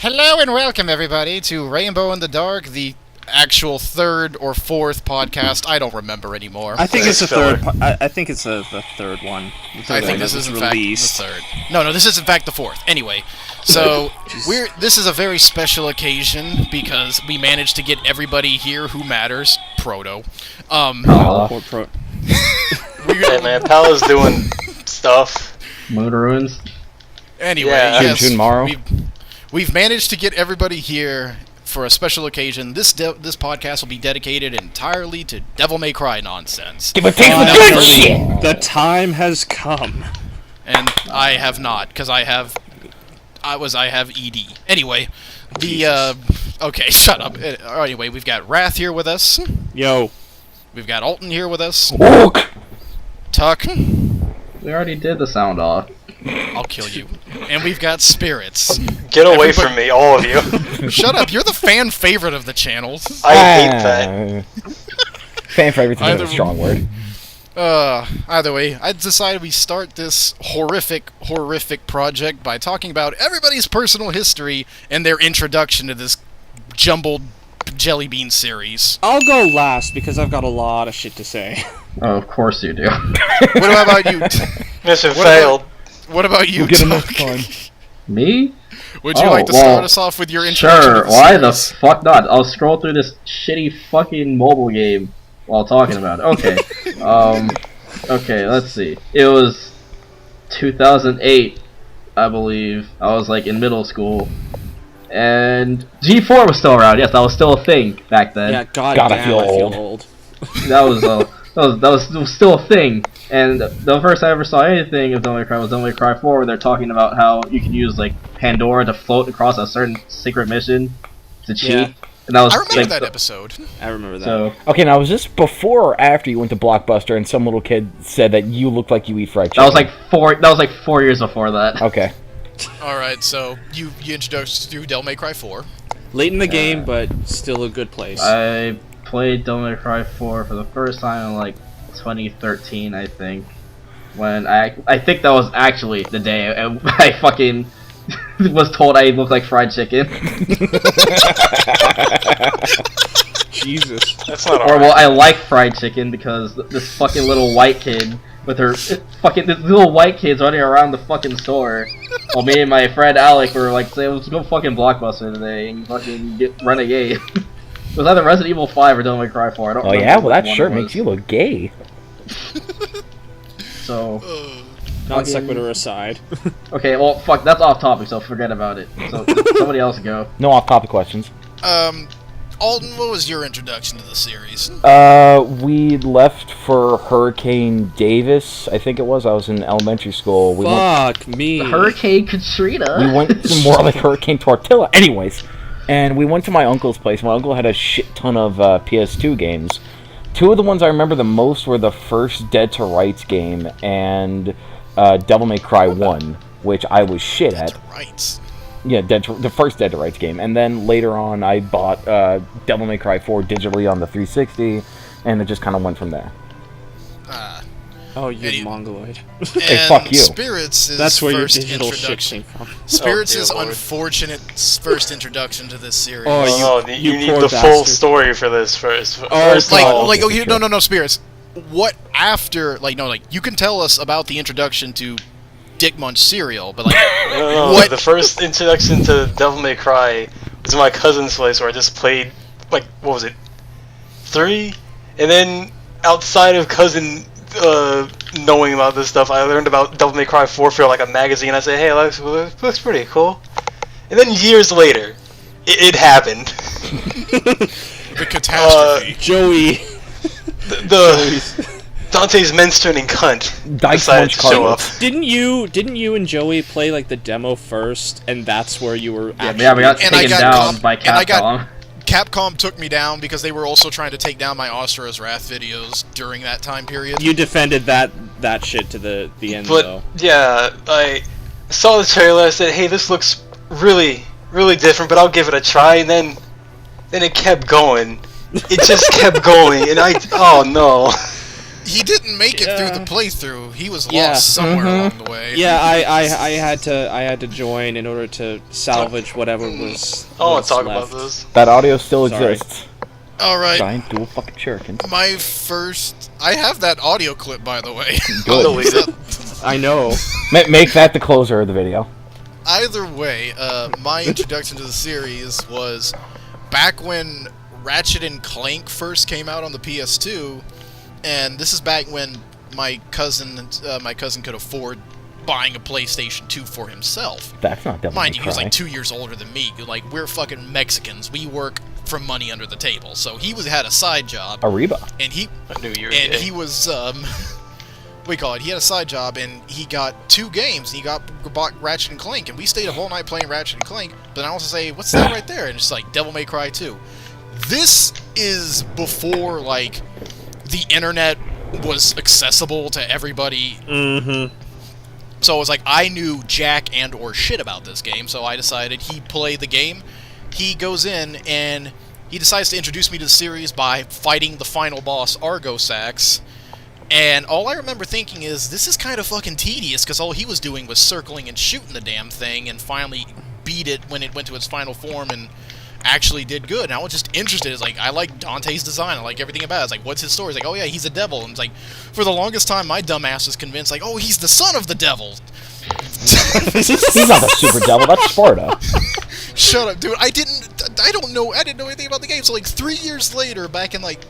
Hello and welcome everybody to Rainbow in the Dark, the actual third or fourth podcast. I don't remember anymore. I think it's the third. I think it's the third one. I think this is in fact the third. No, this is in fact the fourth. Anyway, so this is a very special occasion because we managed to get everybody here who matters. Proto. Hey man, Pala's doing stuff. Moon ruins. Anyway, Yeah. yes, tomorrow. we've managed to get everybody here for a special occasion. This podcast will be dedicated entirely to Devil May Cry nonsense. Give a taste of good shit! The time has come. And I have not, because I have ED. Anyway, okay, shut up. Anyway, we've got Wrath here with us. Yo. We've got Alton here with us. Woke! Tuck. We already did the sound off. I'll kill you. And we've got Spirits. Get away from me, all of you. Shut up, you're the fan favorite of the channel. I hate that. Fan favorite is Either- a strong word. Either way, I decided we start this horrific project by talking about everybody's personal history and their introduction to this jumbled jelly bean series. I'll go last because I've got a lot of shit to say. Oh, of course you do. What about you? Mission What failed. What about you, We'll get Tuck? enough time. Me? Would you Oh, like to well, start us off with your introduction Sure, to the why the series? fuck not? I'll scroll through this shitty fucking mobile game while talking about it. Okay. Okay, let's see. It was 2008, I believe. I was like in middle school. And G4 was still around. Yes, that was still a thing back then. Yeah, God, God, I damn, feel I feel old. old. That was still a thing. And the first I ever saw anything of Devil May Cry was Devil May Cry 4, where they're talking about how you can use like Pandora to float across a certain secret mission to cheat. Yeah. And that was I remember like, that episode. I remember that. So Okay, now was this before or after you went to Blockbuster and some little kid said that you look like you eat fried chicken? that was like 4 years before that. Okay. Alright, so you introduced to Devil May Cry 4. Late in the game, but still a good place. I played Devil May Cry 4 for the first time in like 2013, I think. When I think that was actually the day I fucking was told I looked like fried chicken. Jesus. That's not Or alright. well, I like fried chicken because this fucking little white kid with her this little white kid's running around the fucking store, while me and my friend Alec were like, "Say, let's go fucking Blockbuster today and fucking get Renegade." It was either Resident Evil 5 or Devil May Cry 4. I don't. Oh remember yeah? Well, which that one shirt it was. makes you look gay. So Non sequitur aside. okay, well, fuck, that's off topic, so forget about it. So somebody else go. No off-topic questions. Alton, what was your introduction to the series? We left for Hurricane Davis, I think it was. I was in elementary school. We Fuck me. Hurricane Katrina. We went to more like Hurricane Tortilla. Anyways, and we went to my uncle's place. My uncle had a shit ton of PS2 games. Two of the ones I remember the most were the first Dead to Rights game and Devil May Cry 1, which I was shit at. Right. Yeah, the first Dead to Rights game. And then later on, I bought Devil May Cry 4 digitally on the 360, and it just kind of went from there. Oh, you Any- mongoloid. Hey, And fuck you. Spirits is That's where your first digital shit introduction. came from. Spirits' Oh, dear Lord. unfortunate first introduction to this series. Oh, Oh, you you need poor the full bastard. story for this first. Oh, First of all, like okay, sure. no, Spirits. What after, you can tell us about the introduction to Dick Munch cereal, but no, what? the first introduction to Devil May Cry was in my cousin's place where I just played, what was it, 3? And then outside of cousin knowing about this stuff, I learned about Devil May Cry 4 for a magazine. I said, hey, looks pretty cool. And then years later, it happened. The catastrophe. Joey. the Dante's men's turning cunt Dice decided Munch to show up. Cardinals. Didn't you and Joey play the demo first, and that's where you were actually... Yeah, we got And I taken got down comp- by and I got- Capcom. Capcom took me down because they were also trying to take down my Asura's Wrath videos during that time period. You defended that shit to the end, But though. yeah, I saw the trailer. I said, "Hey, this looks really, really different." But I'll give it a try. And then it kept going. It just kept going, and oh no. He didn't make it through the playthrough. He was lost somewhere along the way. Yeah, I had to join in order to salvage whatever was. I want to talk left. about this. That audio still Sorry. exists. All right. Giant dual fucking shurikens. My first. I have that audio clip, by the way. Good. Delete it. I know. Make that the closer of the video. Either way, my introduction to the series was back when Ratchet and Clank first came out on the PS2, and this is back when my cousin could afford buying a PlayStation 2 for himself. That's not Devil May Mind you, he was Cry. like 2 years older than me. Like, we're fucking Mexicans. We work for money under the table. So he had a side job, Ariba. and he I knew you were gay. he was we call it. He had a side job, and he got 2 games. He bought Ratchet and Clank, and we stayed a whole night playing Ratchet and Clank. But I also say, what's that right there? And it's like Devil May Cry 2. This is before like the internet was accessible to everybody. Mm-hmm. So it was like I knew jack and or shit about this game, so I decided he'd play the game. He goes in and he decides to introduce me to the series by fighting the final boss, Argosax. And all I remember thinking is, this is kind of fucking tedious, because all he was doing was circling and shooting the damn thing, and finally beat it when it went to its final form and actually did good. And I was just interested. It's like, I like Dante's design. I like everything about it. It's like, what's his story? It's like, oh yeah, he's a devil. And it's like, for the longest time, my dumbass was convinced, like, oh, he's the son of the devil. He's not the super devil, that's Sparta. Shut up, dude. I didn't know anything about the game. So like 3 years later, back in like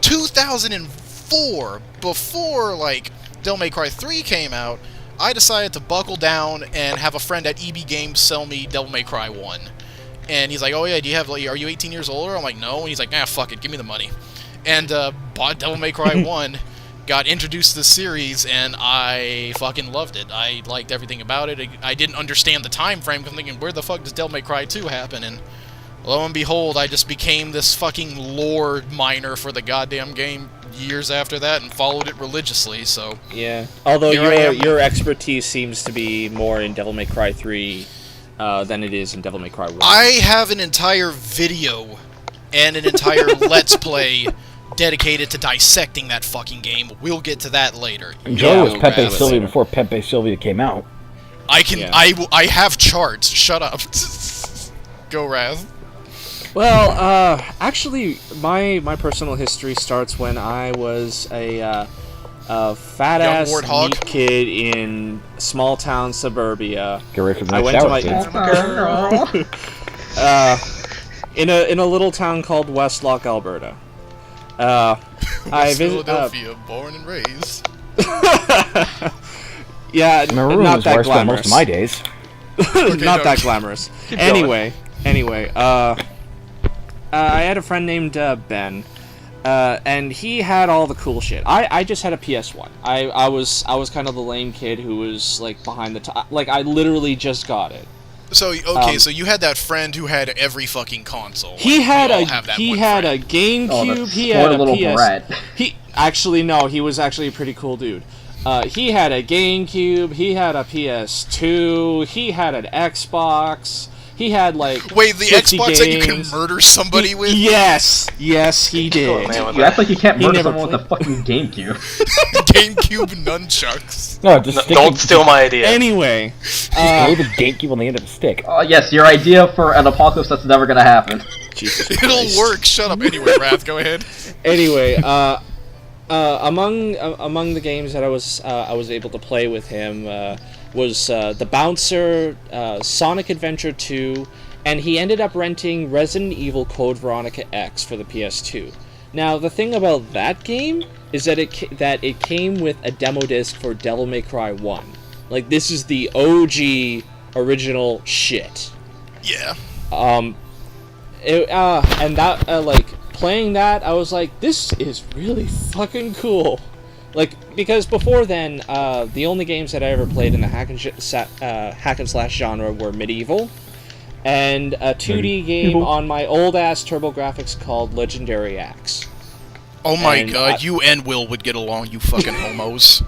2004, before like Devil May Cry 3 came out, I decided to buckle down and have a friend at EB Games sell me Devil May Cry 1. And he's like, oh yeah, are you 18 years older? I'm like, no. And he's like, nah, fuck it, give me the money. And bought Devil May Cry 1, got introduced to the series, and I fucking loved it. I liked everything about it. I didn't understand the time frame. I'm thinking, where the fuck does Devil May Cry 2 happen? And lo and behold, I just became this fucking lore miner for the goddamn game years after that and followed it religiously, so... Yeah. Although Here I am. your expertise seems to be more in Devil May Cry 3 than it is in Devil May Cry 1. I have an entire video and an entire Let's Play dedicated to dissecting that fucking game. We'll get to that later. Joe Yeah, was we'll Pepe grab it Sylvia later. before Pepe Sylvia came out. Yeah. I have charts. Shut up. Go, Raz. Well, actually, my personal history starts when I was a fat-ass Young warthog? neat kid in small-town suburbia. Get ready for the I next went to shower my scene. in a little town called Westlock, Alberta. I West visit. Philadelphia, born and raised. Yeah, Maroon not is where I that spent most glamorous. of my days. Not no. that glamorous. Anyway, I had a friend named Ben, and he had all the cool shit. I just had a PS1. I was kind of the lame kid who was like behind the like I literally just got it. So, okay, so you had that friend who had every fucking console. He had We all a have that he one had friend. a GameCube. Oh, that he had a spoiled little PS. brat. He actually no, he was actually a pretty cool dude. He had a GameCube. He had a PS2. He had an Xbox. He had like Wait, the 50 Xbox that you can games. murder somebody with? Yes, he did. Oh, man, with You that. act like you can't He murder never someone with a fucking GameCube. GameCube nunchucks. No, just stick Don't steal my idea. Anyway, Lay the GameCube on the end of a stick. Oh yes, your idea for an apocalypse that's never gonna happen. Jesus It'll Christ. work. Shut up. Anyway, Wrath, go ahead. Anyway, among the games that I was able to play with him was The Bouncer, Sonic Adventure 2, and he ended up renting Resident Evil Code Veronica X for the PS2. Now, the thing about that game is that it came with a demo disc for Devil May Cry 1. Like, this is the OG original shit. Yeah. And that like playing that, I was like, this is really fucking cool. Like, because before then, the only games that I ever played in the hack and slash genre were Medieval, and a 2D game on my old ass TurboGrafx called Legendary Axe. Oh my And god, you and Will would get along, you fucking homos.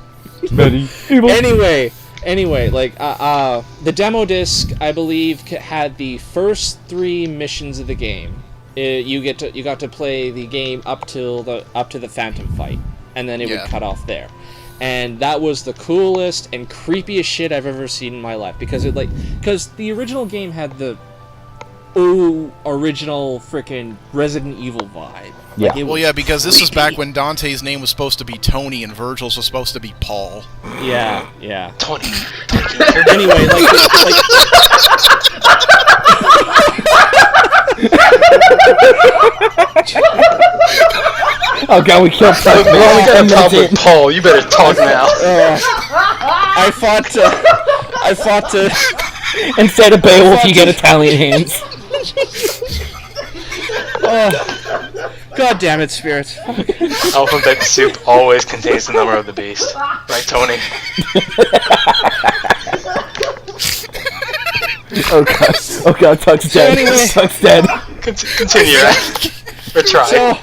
Anyway, like the demo disc, I believe, had the first 3 missions of the game. You got to play the game up to the Phantom fight, and then it Yeah. would cut off there. And that was the coolest and creepiest shit I've ever seen in my life, because the original game had the original freaking Resident Evil vibe. Yeah. it Well, was yeah, because this was back creepy. when Dante's name was supposed to be Tony and Virgil's was supposed to be Paul. Yeah. Tony. Anyway, Oh god, we killed Tuck. Look, We're we only got 10 a minutes problem in. with Paul. You better talk now. I fought to. Instead of Beowulf, you get Italian hands. God damn it, Spirit. Alphabet soup always contains the number of the beast. Right, Tony? Oh god, Tuck's dead. anyway- Tuck's dead. Continue, right? Or try. So,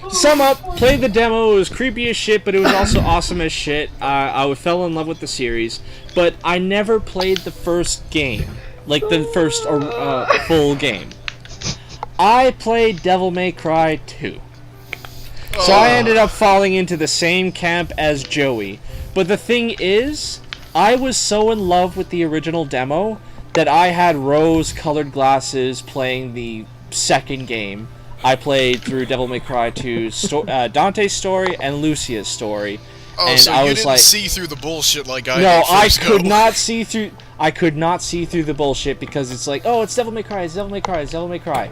to sum up, played the demo. It was creepy as shit, but it was also awesome as shit. I fell in love with the series, but I never played the first game, like the first full game. I played Devil May Cry 2. So I ended up falling into the same camp as Joey. But the thing is, I was so in love with the original demo that I had rose-colored glasses playing the second game. I played through Devil May Cry 2, Dante's story and Lucia's story. Oh, and so I you was didn't like, see through the bullshit like I no, did I first could go. not see through. I could not see through the bullshit because it's like, oh, it's Devil May Cry, it's Devil May Cry, it's Devil May Cry.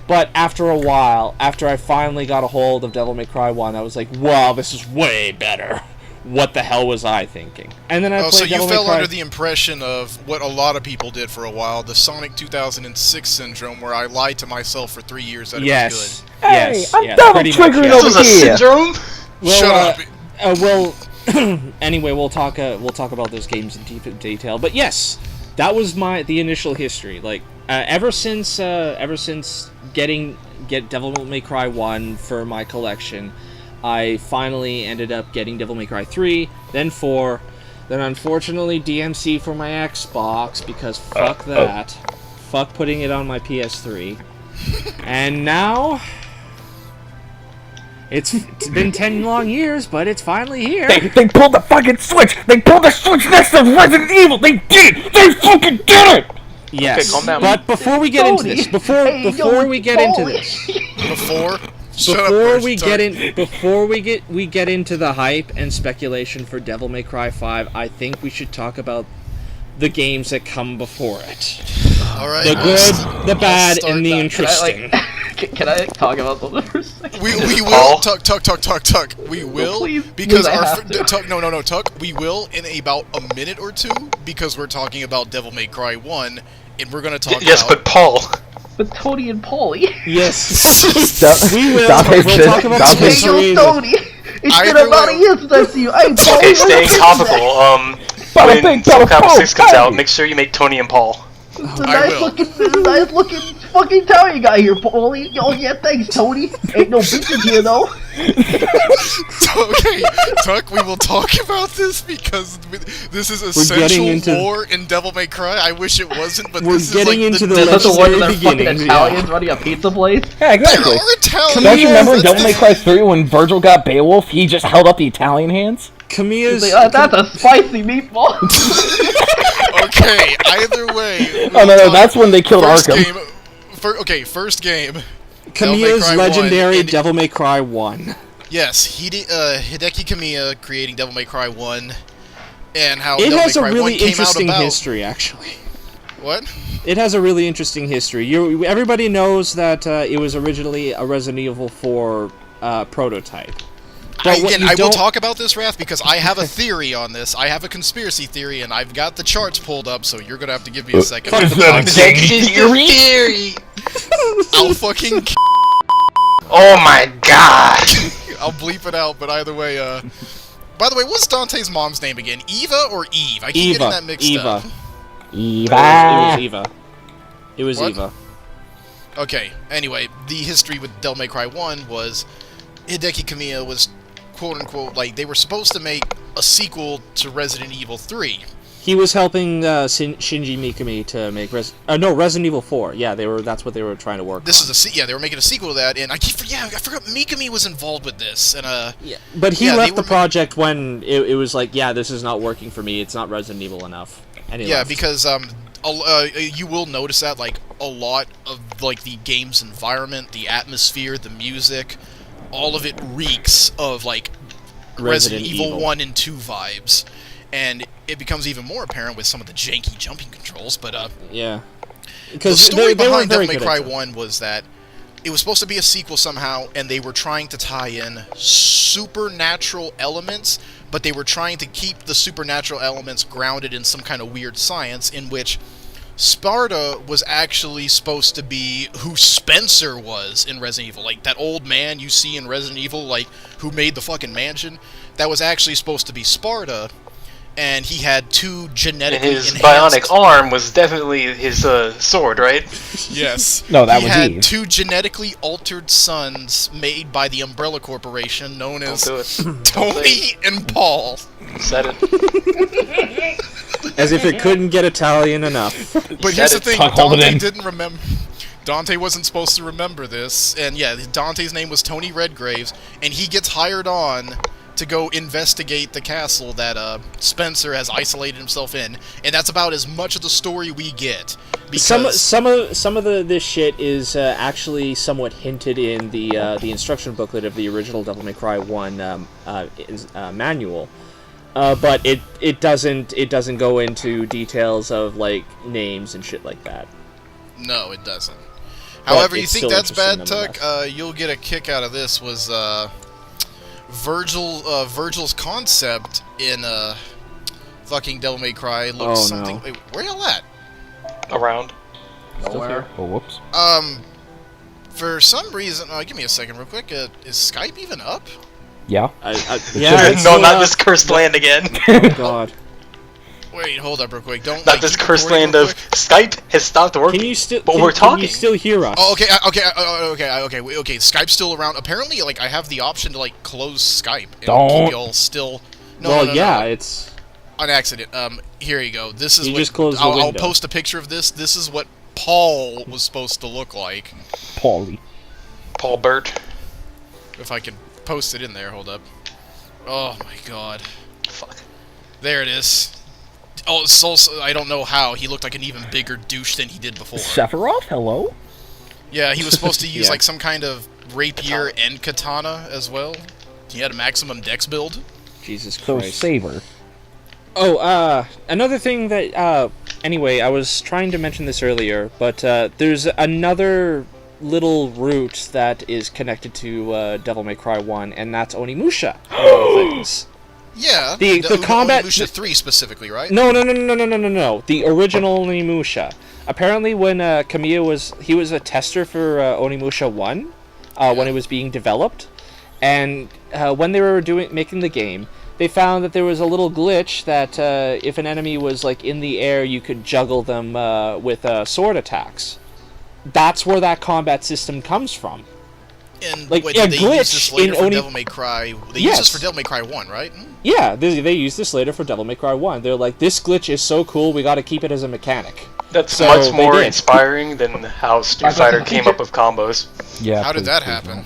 But after a while, after I finally got a hold of Devil May Cry 1, I was like, wow, this is way better. What the hell was I thinking? And then I Oh, played so you Devil May fell Cry. under the impression of what a lot of people did for a while, the Sonic 2006 syndrome, where I lied to myself for 3 years that it was Yes. good. Yes. I'm yes, double pretty much, triggering yes. This over was a here. syndrome? Well, Shut up. Well, anyway, we'll talk about those games in deep detail. But yes, that was the initial history. Like ever since get Devil May Cry 1 for my collection, I finally ended up getting Devil May Cry 3, then 4, then unfortunately DMC for my Xbox because fuck that. Fuck putting it on my PS3. And now it's been 10 long years, but it's finally here. They pulled the fucking switch! They pulled the switch next to Resident Evil! They did! They fucking did it! Yes, Okay, calm down. but before we get into this, before we get into this, Before we get into the hype and speculation for Devil May Cry 5, I think we should talk about the games that come before it. Alright. The good, the bad, start and the that. interesting. Can I talk about something for a second? We Paul? will tuck. We will please, because I our have to. tuck. We will in about a minute or two because we're talking about Devil May Cry 1, and we're gonna talk Yes, about. but Paul. But Tony and Paulie. Yes, Da- we will. Dante's We'll been- talk about Dante's- the Hey, history. yo, Tony! It's been Either about way- a year since I've seen you. Hey, Paulie! Okay, staying topical. Bada When bing, Soul bada Calibur boom, 6 comes out, hey. make sure you make Tony and Paul. It's a I nice will. looking fucking Italian guy here, Paulie. Oh yeah, thanks, Tony. Ain't no bitches here though. Okay, Tuck, we will talk about this because this is getting essential into- lore in Devil May Cry. I wish it wasn't, but We're this getting is like into the Is that the one legendary of their fucking beginnings, Italians running a pizza place? Yeah, There exactly. are Italians. Don't you remember in That's Devil May Cry 3 when Virgil got Beowulf, he just held up the Italian hands? Camille's. Like, that's a spicy meatball. Okay, either way. Oh no, that's when they killed first Arkham. game. First game. Camilla's Cry 1, legendary and- Devil May Cry 1. Yes, Hideki Kamiya creating Devil May Cry 1, and how It Devil has May a Cry 1 really came interesting out about. history, actually. What? It has a really interesting history. Everybody knows that it was originally a Resident Evil 4 prototype. But what Again, you I will don't- talk about this, Wrath, because I have a theory on this. I have a conspiracy theory, and I've got the charts pulled up, so you're gonna have to give me a second. Is that a gay theory? I'll fucking. Oh my god! I'll bleep it out, but either way, By the way, what's Dante's mom's name again? Eva or Eve? I keep getting that mixed up. It Eva. was Eva. It was What? Eva. Okay, anyway, the history with Devil May Cry 1 was Hideki Kamiya was quote-unquote, like, they were supposed to make a sequel to Resident Evil 3. He was helping Shinji Mikami to make Resident Evil 4. Yeah, that's what they were trying to work This on. is they were making a sequel to that, and I forgot Mikami was involved with this, and Yeah, but he yeah, left they the project when it was like, yeah, this is not working for me. It's not Resident Evil enough. And he yeah, left. because you will notice that like a lot of like the game's environment, the atmosphere, the music, all of it reeks of like Resident Evil 1 and 2 vibes, and it becomes even more apparent with some of the janky jumping controls. But yeah, the because story they behind weren't very Devil May good Cry at 1 was that it was supposed to be a sequel somehow, and they were trying to tie in supernatural elements, but they were trying to keep the supernatural elements grounded in some kind of weird science, in which Sparta was actually supposed to be who Spencer was in Resident Evil. Like, that old man you see in Resident Evil, like, who made the fucking mansion, that was actually supposed to be Sparta, and he had two And genetically his enhanced... bionic arm was definitely his sword, right? Yes. No, that he was had Eve. two genetically altered sons made by the Umbrella Corporation, known Don't as do it. Tony and Paul. Said it. As if it couldn't get Italian enough. But here's the it. thing, Hold it Dante in. didn't remember... Dante wasn't supposed to remember this, and yeah, Dante's name was Tony Redgraves, and he gets hired on to go investigate the castle that Spencer has isolated himself in, and that's about as much of the story we get. Because Some of this shit is actually somewhat hinted in the instruction booklet of the original Devil May Cry 1 manual, but it doesn't go into details of like names and shit like that. no, it doesn't. However, you it's think still that's bad, interesting Tuck? You'll get a kick out of this. Was Virgil's concept in fucking Devil May Cry looks Oh, no. something. Wait, where y'all at? Around. Nowhere. Oh, whoops. For some reason, give me a second, real quick. Is Skype even up? Yeah. Yeah, it's no, still, not this cursed land again. Oh God. Wait, hold up, real quick. Don't Not like, this keep cursed recording land real of quick. Skype has stopped working. Can you still? But can, we're Can talking. you still hear us? Oh, okay, okay. Skype's still around. Apparently, like I have the option to like close Skype and Don't. keep y'all still. No, well, no, yeah, no. it's. On accident. Here you go. This is You what just closed the I'll window. post a picture of this. This is what Paul was supposed to look like. Paulie. Paul Burt. If I can post it in there, hold up. Oh my god. Fuck. There it is. Oh, it's also, I don't know how. He looked like an even bigger douche than he did before. Sephiroth, hello? Yeah, he was supposed to use Yeah. like some kind of rapier and katana as well. He had a maximum dex build. Jesus So Christ. Saber. Oh, another thing that, anyway, I was trying to mention this earlier, but, there's another little route that is connected to, Devil May Cry 1, and that's Onimusha, of all things. Yeah, The combat- Onimusha 3 specifically, right? No. The original Onimusha. Apparently, when, Kamiya was a tester for, Onimusha 1, when it was being developed, and, when they were making the game, they found that there was a little glitch that if an enemy was like in the air, you could juggle them with sword attacks. That's where that combat system comes from. And like, wait, yeah, did they use glitch this later in for Oni- Devil May Cry? They Yes. used this for Devil May Cry 1, right? Yeah, they used this later for Devil May Cry 1. They're like, this glitch is so cool, we gotta keep it as a mechanic. That's So, much they more did. inspiring than how Street That's Fighter like a came feature- up with combos. Yeah. How did please, that please happen?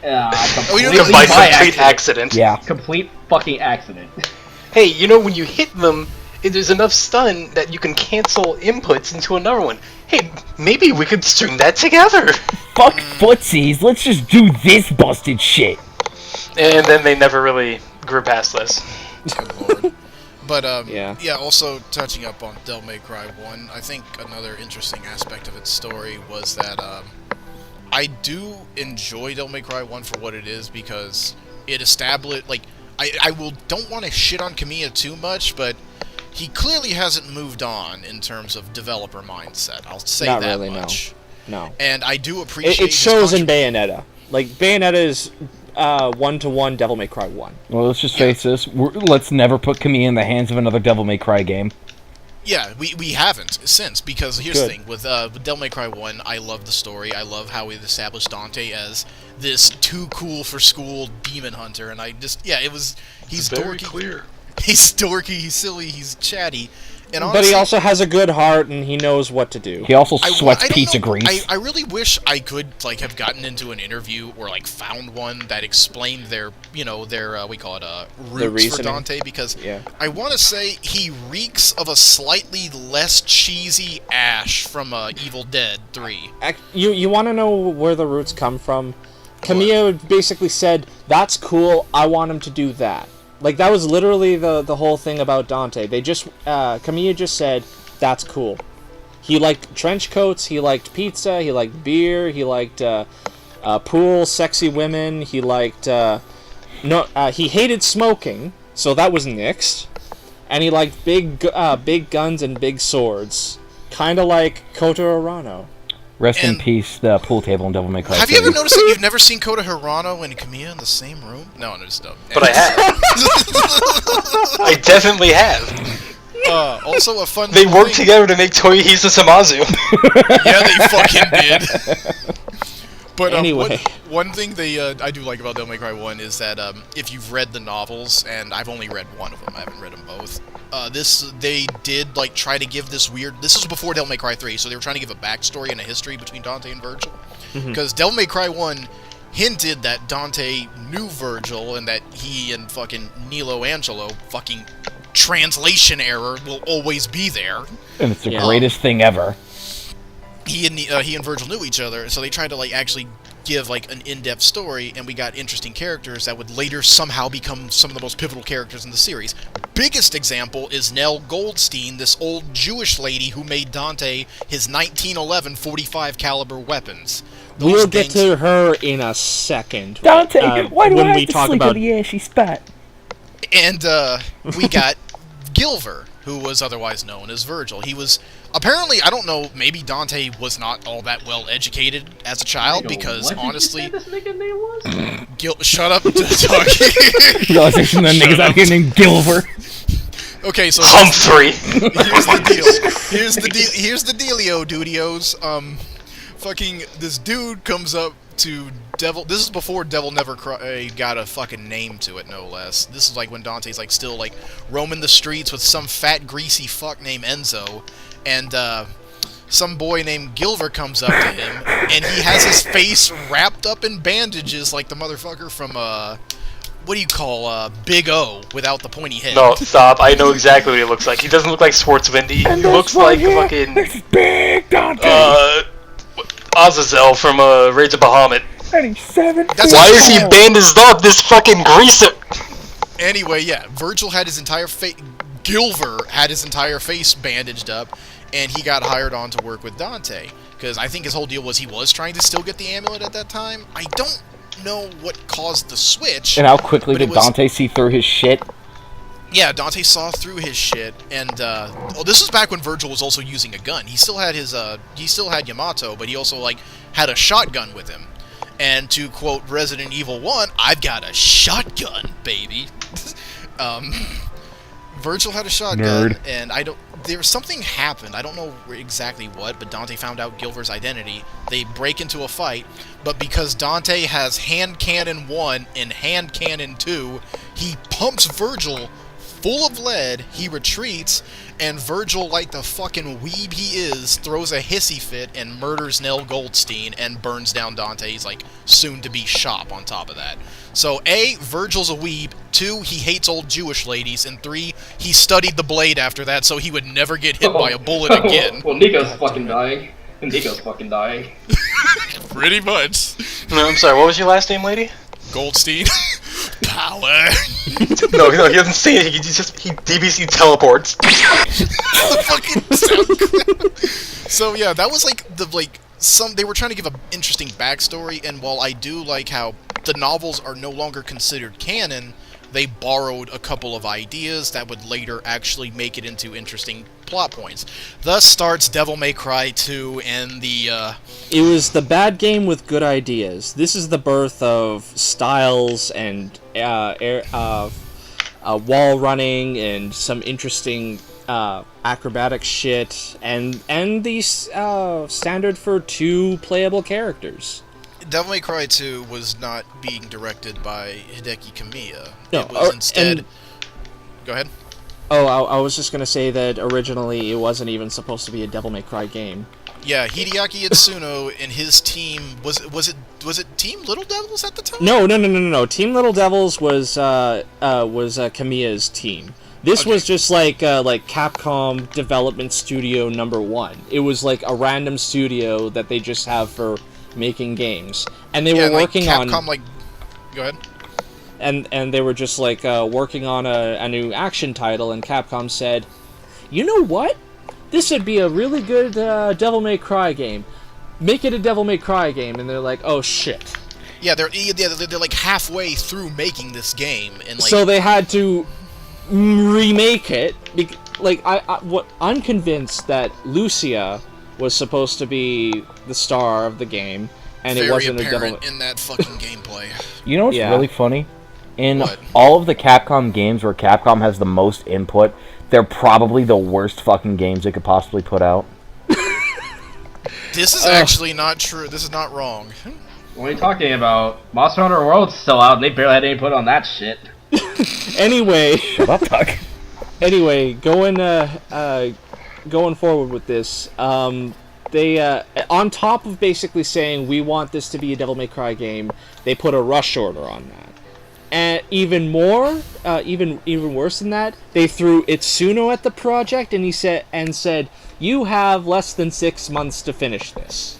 Completely you know, By by complete accident. accident. don't. Yeah. Complete fucking accident. Hey, you know when you hit them, there's enough stun that you can cancel inputs into another one. Hey, maybe we could string that together. Fuck footsies, let's just do this busted shit. And then they never really grew past this. Good lord. But Yeah. Also touching up on Devil May Cry 1, I think another interesting aspect of its story was that I do enjoy Devil May Cry 1 for what it is, because it established, like, don't want to shit on Kamiya too much, but he clearly hasn't moved on in terms of developer mindset. I'll say Not that really, no. much. No. And I do appreciate It his shows in contrib- Bayonetta. Like, Bayonetta is 1-to-1 Devil May Cry 1. Well, let's just face this. Let's never put Kamiya in the hands of another Devil May Cry game. Yeah, we haven't since, because here's Good. the thing, with Devil May Cry 1, I love the story, I love how it established Dante as this too cool for school demon hunter, and I just, yeah, he's Very dorky. clear. He's dorky, he's silly, he's chatty. And But he also has a good heart and he knows what to do. He also I sweats don't pizza know, grease. I really wish I could like have gotten into an interview or like found one that explained their we call it roots for reasoning. Dante, because Yeah. I want to say he reeks of a slightly less cheesy Ash from Evil Dead 3. You want to know where the roots come from? Kamiya basically said, "That's cool. I want him to do that." Like that was literally the whole thing about Dante. They just Kamiya just said, "That's cool." He liked trench coats. He liked pizza. He liked beer. He liked pool, sexy women. He liked he hated smoking, so that was nixed. And he liked big guns and big swords, kind of like Kota Arano. Rest in And- peace, the pool table in Devil May Cry. Have you ever 3. noticed that you've never seen Kota Hirano and Kamiya in the same room? No, just no. But I have. I definitely have. Also a fun. They little worked thing- together to make Toyohisa Samazu. Yeah, they fucking did. But Anyway. one thing I do like about Devil May Cry 1 is that if you've read the novels, and I've only read one of them, I haven't read them both. They did like try to give this weird. This was before Devil May Cry 3, so they were trying to give a backstory and a history between Dante and Virgil. Because Devil May Cry 1 hinted that Dante knew Virgil and that he and fucking Nilo Angelo, fucking translation error, will always be there. And it's the Yeah. greatest thing ever. He and Virgil knew each other, so they tried to like actually give like an in-depth story, and we got interesting characters that would later somehow become some of the most pivotal characters in the series. Biggest example is Nell Goldstein, this old Jewish lady who made Dante his 1911 .45 caliber weapons. Those We'll get things- to her in a second. Dante, why do when I we have to talk sleep about with the ashy spat? And we got Gilver, who was otherwise known as Virgil. He was apparently, I don't know, maybe Dante was not all that well educated as a child, because What did you honestly, say this nigga name was? Shut up, Tucky. Realization the niggas out here named Gilver. Okay, so Humphrey. here's the deal. Here's the dealio, dudios. Fucking this dude comes up to Devil. This is before Devil Never Cry got a fucking name to it, no less. This is like when Dante's like still like roaming the streets with some fat greasy fuck named Enzo, and some boy named Gilver comes up to him, and he has his face wrapped up in bandages like the motherfucker from what do you call Big O without the pointy head. No, stop. I know exactly what he looks like. He doesn't look like Schwartzwindy. He looks like fucking It's big Dante. Azazel from Raids of Bahamut. 97. That's Why is he bandaged up? This fucking greaser. Anyway, yeah, Virgil had his entire face. Gilver had his entire face bandaged up, and he got hired on to work with Dante. Because I think his whole deal was he was trying to still get the amulet at that time. I don't know what caused the switch. And how quickly but it did was- Dante see through his shit? Yeah, Dante saw through his shit, and this was back when Virgil was also using a gun. He still had Yamato, but he also like had a shotgun with him. And to quote Resident Evil 1, "I've got a shotgun, baby." Virgil had a shotgun, Nerd. and there was something happened. I don't know exactly what, but Dante found out Gilver's identity. They break into a fight, but because Dante has hand cannon 1 and hand cannon 2, he pumps Virgil full of lead, he retreats, and Virgil, like the fucking weeb he is, throws a hissy fit and murders Nell Goldstein and burns down Dante's, like, soon-to-be shop on top of that. So, A, Virgil's a weeb, 2, he hates old Jewish ladies, and 3, he studied the blade after that so he would never get hit by a bullet again. Well, Nico's fucking dying. Nico's fucking dying. Pretty much. No, I'm sorry. What was your last name, lady? Goldstein. Power. No, he doesn't say it. He DBC teleports. The fucking sound. So yeah, that was like they were trying to give an interesting backstory, and while I do like how the novels are no longer considered canon, they borrowed a couple of ideas that would later actually make it into interesting plot points. Thus starts Devil May Cry 2 and the It was the bad game with good ideas. This is the birth of styles and wall running and some interesting acrobatic shit, and the standard for 2 playable characters. Devil May Cry 2 was not being directed by Hideki Kamiya. No, It was instead... and Go ahead. Oh, I was just gonna say that originally it wasn't even supposed to be a Devil May Cry game. Yeah, Hideaki Itsuno and his team was it Team Little Devils at the time? No. Team Little Devils was Kamiya's team. This Okay. was just like Capcom Development Studio #1. It was like a random studio that they just have for making games, and they were working Capcom, on. Go ahead. And they were just like working on a new action title, and Capcom said, "You know what? This would be a really good Devil May Cry game. Make it a Devil May Cry game." And they're like, "Oh shit!" Yeah, they're like halfway through making this game, and like So they had to remake it. I'm convinced that Lucia was supposed to be the star of the game, and very it wasn't a Devil. apparent in that fucking gameplay. You know what's Yeah. really funny? In What? all of the Capcom games where Capcom has the most input, they're probably the worst fucking games they could possibly put out. This is actually not true. This is not wrong. What are you talking about? Monster Hunter World's still out, and they barely had any input on that shit. Anyway. Shut up, Doug. Anyway, going forward with this, they on top of basically saying we want this to be a Devil May Cry game, they put a rush order on that. And even worse than that, they threw Itsuno at the project, and he said, "You have less than 6 months to finish this."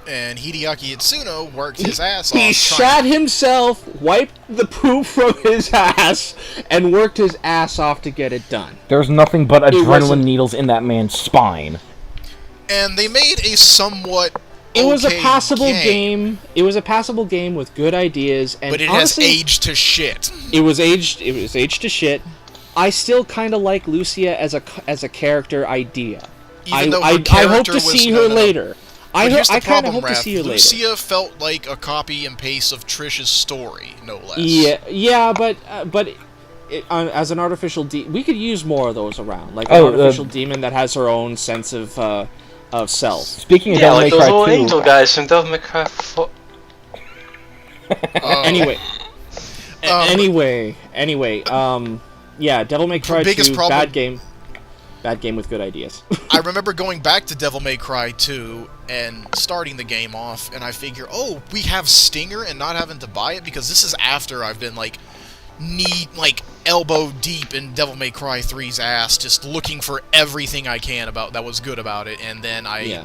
And Hideaki Itsuno worked his ass off. He shat himself, wiped the poop from his ass, and worked his ass off to get it done. There's nothing but wasn't- adrenaline needles in that man's spine. And they made a somewhat It was a okay passable game. It was a passable game with good ideas, and but it honestly, has aged to shit. It was aged to shit. I still kind of like Lucia as a character idea. Even though her I hope character to was see no, her no. later. But here's the I kind of problem, hope to Raph. see her later. Lucia felt like a copy and paste of Trish's story, no less. Yeah, but as an artificial we could use more of those around, like an Oh, artificial demon that has her own sense of self. Speaking of Yeah, Devil like May those Cry little 2, angel guys from Devil May Cry 4. Anyway. Um, Anyway, yeah, Devil May Cry biggest 2, problem- bad game with good ideas. I remember going back to Devil May Cry 2 and starting the game off, and I figure, oh, we have Stinger and not having to buy it, because this is after I've been, like, elbow deep in Devil May Cry 3's ass, just looking for everything I can about that was good about it, and then I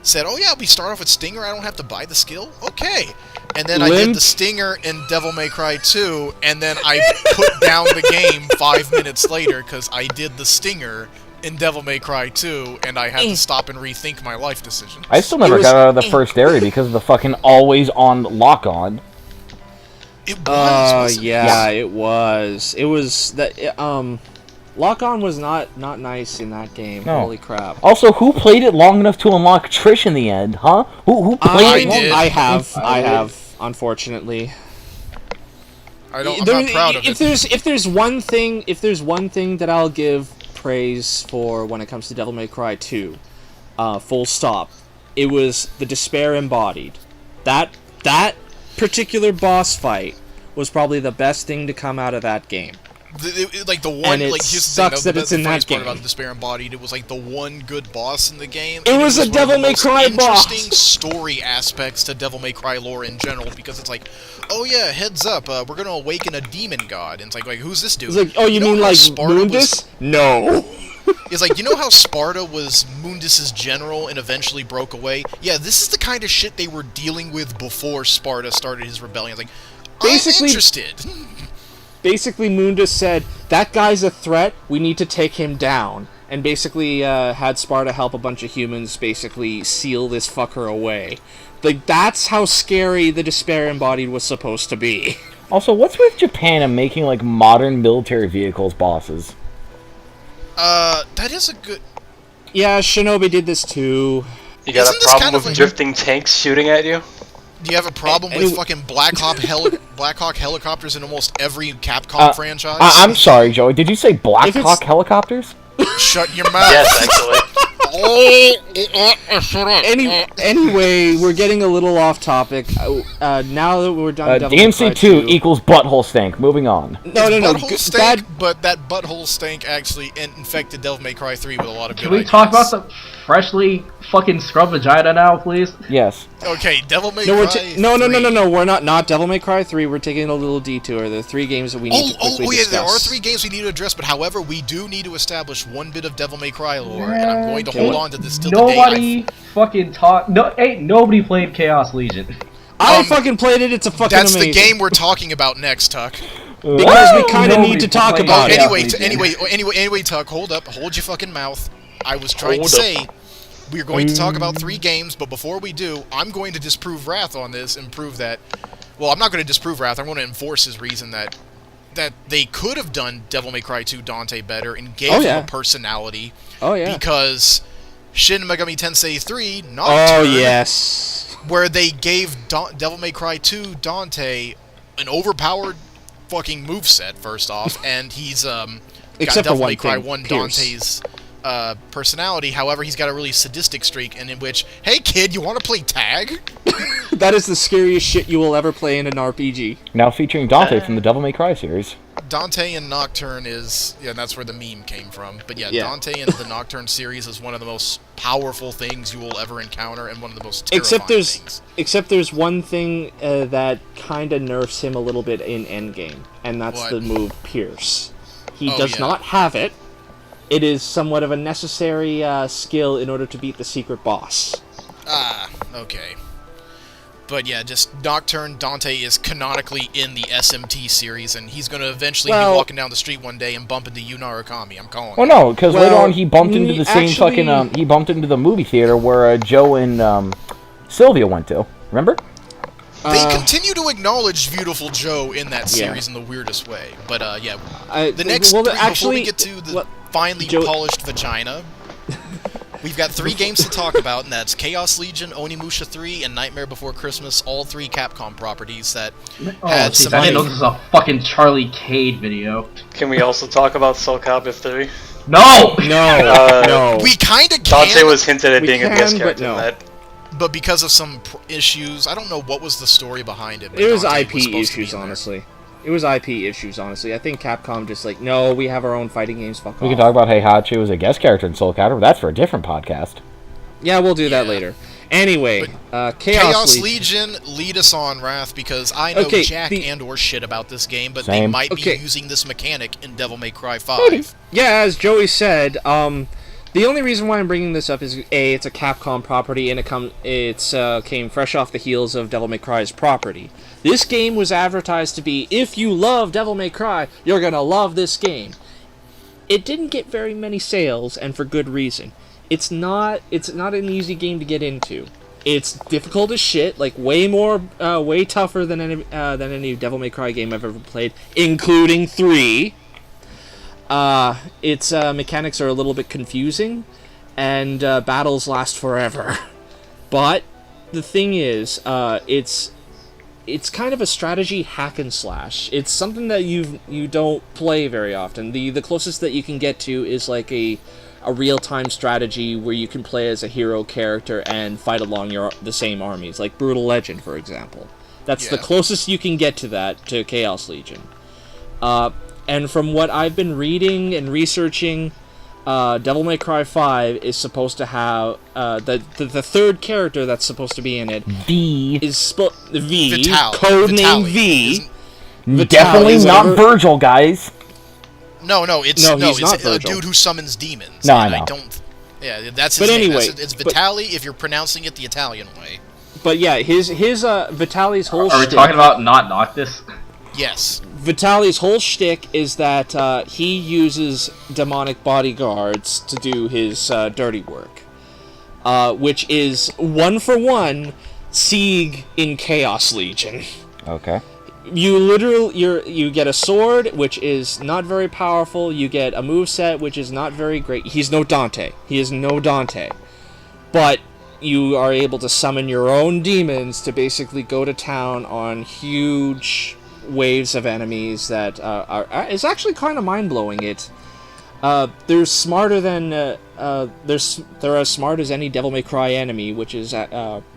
said, oh yeah, we start off with Stinger, I don't have to buy the skill? Okay. And then I did the Stinger in Devil May Cry 2, and then I put down the game 5 minutes later, because I did the Stinger in Devil May Cry 2, and I had to stop and rethink my life decision. I still never got out of the first area because of the fucking always-on lock-on. It was. Yeah, it was. It was that. Lock-on was not nice in that game. No. Holy crap! Also, who played it long enough to unlock Trish in the end, huh? Who played it? did. I have. Unfortunately, I'm not proud of it. If there's one thing that I'll give praise for when it comes to Devil May Cry 2, full stop, it was the despair embodied. That particular boss fight was probably the best thing to come out of that game. Like the one, And it like here's the sucks thing, that it's in that funniest part game. about Despair Embodied, it was like the one good boss in the game. It and was a one of Devil the May most Cry boss. Interesting story aspects to Devil May Cry lore in general, because it's like, oh yeah, heads up, we're gonna awaken a demon god, and it's like who's this dude? It's like, oh, you know mean how like Sparta Mundus? No. It's like, you know how Sparta was Mundus's general and eventually broke away? Yeah, this is the kind of shit they were dealing with before Sparta started his rebellion. It's like, Basically- I'm interested. Basically, Mundus said, that guy's a threat, we need to take him down. And basically had Sparta help a bunch of humans basically seal this fucker away. Like, that's how scary the Despair Embodied was supposed to be. Also, what's with Japan and making, like, modern military vehicles bosses? That is a good... Yeah, Shinobi did this too. You got Isn't a this problem kind of with like- drifting tanks shooting at you? Do you have a problem And with it- fucking Black Hawk helicopters in almost every Capcom franchise? I'm sorry, Joey. Did you say Black If it's- Hawk helicopters? Shut your mouth. Yes, actually. Anyway, we're getting a little off topic. Now that we're done, Devil May Cry DMC 2 2 equals butthole stank. Moving on. No. Butthole stank, but that butthole stank actually infected Devil May Cry 3 with a lot of Can good we talk about ideas. the freshly fucking scrubbed vagina now, please? Yes. Okay, Devil May No, Cry we're 3. no. We're not Devil May Cry 3. We're taking a little detour. There are 3 games that we need to quickly yeah, there are discuss. 3 games we need to address, but however, we do need to establish one bit of Devil May Cry lore, and I'm going to hold on to this till the day Nobody fucking talk. No, ain't nobody played Chaos Legion. I fucking played it. It's a fucking That's amazing. the game we're talking about next, Tuck. Because we kind of Nobody need to talk played about it. Chaos Anyway, Tuck, hold up, hold your fucking mouth. I was trying to Hold up. say we're going to talk about 3 games, but before we do, I'm going to disprove Wrath on this and prove that. Well, I'm not going to disprove Wrath. I'm going to enforce his reason that they could have done Devil May Cry 2 Dante better and gave him a personality. Oh yeah. Because Shin Megami Tensei 3 Nocturne, Oh yes. where they gave Devil May Cry 2 Dante an overpowered fucking moveset, first off, and he's got Except for Devil one May Cry thing, 1 Pierce. Dante's personality. However, he's got a really sadistic streak, and in which, hey kid, you want to play tag? That is the scariest shit you will ever play in an RPG. Now featuring Dante from the Devil May Cry series. Dante and Nocturne is, yeah, that's where the meme came from. But yeah, Yeah. Dante and the Nocturne series is one of the most powerful things you will ever encounter, and one of the most terrifying things. Except there's one thing that kind of nerfs him a little bit in Endgame, and that's What? the move Pierce. He Oh, does yeah. not have it. It is somewhat of a necessary skill in order to beat the secret boss. Ah, okay. But yeah, just Nocturne Dante is canonically in the SMT series, and he's going to eventually be walking down the street one day and bump into Yu Narukami. I'm calling Well, it. no, because later Well, on he bumped into the same actually- fucking. He bumped into the movie theater where Joe and Sylvia went to. Remember? They continue to acknowledge Beautiful Joe in that Yeah. series in the weirdest way. But yeah, I- the next well, 3, before actually, we get to the what- finely Joe- polished vagina, we've got 3 games to talk about, and that's Chaos Legion, Onimusha 3, and Nightmare Before Christmas, all 3 Capcom properties that Oh, had jeez, some... I didn't know this was a fucking Charlie Cade video. Can we also talk about Soul Calibur 3? No! No. We kind of Dante can, was hinted at We being a guest can, but character no. in that. but because of some issues, I don't know what was the story behind it. But It was Dante IP supposed to be issues, in there. honestly. It was IP issues, honestly. I think Capcom just like, no, we have our own fighting games. Fuck We off. can talk about Heihachi was a guest character in Soul Calibur. That's for a different podcast. Yeah, we'll do that Yeah. later. Anyway, Chaos Chaos Legion. Legion, lead us on, Wrath, because I know Okay, jack the- and or shit about this game, but they Same. might be Okay. using this mechanic in Devil May Cry 5. Yeah, as Joey said, the only reason why I'm bringing this up is A, it's a Capcom property, and it came fresh off the heels of Devil May Cry's property. This game was advertised to be, if you love Devil May Cry, you're gonna love this game. It didn't get very many sales, and for good reason. It's not an easy game to get into. It's difficult as shit, like way tougher than any Devil May Cry game I've ever played, including 3. Its mechanics are a little bit confusing, and battles last forever. But the thing is, it's kind of a strategy hack and slash. It's something that you don't play very often. The closest that you can get to is like a real-time strategy where you can play as a hero character and fight along the same armies, like Brutal Legend, for example. That's the Yeah. closest you can get to that, to Chaos Legion. And from what I've been reading and researching, Devil May Cry 5 is supposed to have the third character that's supposed to be in it V. is V, Vitali. codename Vitali. V. Isn't- Definitely Vitali, not whatever- Virgil, guys. No, he's it's not a Virgil. dude who summons demons. No, I and know. don't. Yeah, that's But his name. anyway, It's but- Vitali if you're pronouncing it the Italian way. But yeah, his Vitali's whole Are we shtick, talking about not Noctis? Yes. Vitali's whole shtick is that he uses demonic bodyguards to do his dirty work, which is 1-for-1 Sieg in Chaos Legion. Okay. You get a sword, which is not very powerful. You get a moveset, which is not very great. He's no Dante. He is no Dante. But you are able to summon your own demons to basically go to town on huge waves of enemies that is actually kind of mind-blowing. They're smarter than they're as smart as any Devil May Cry enemy, which is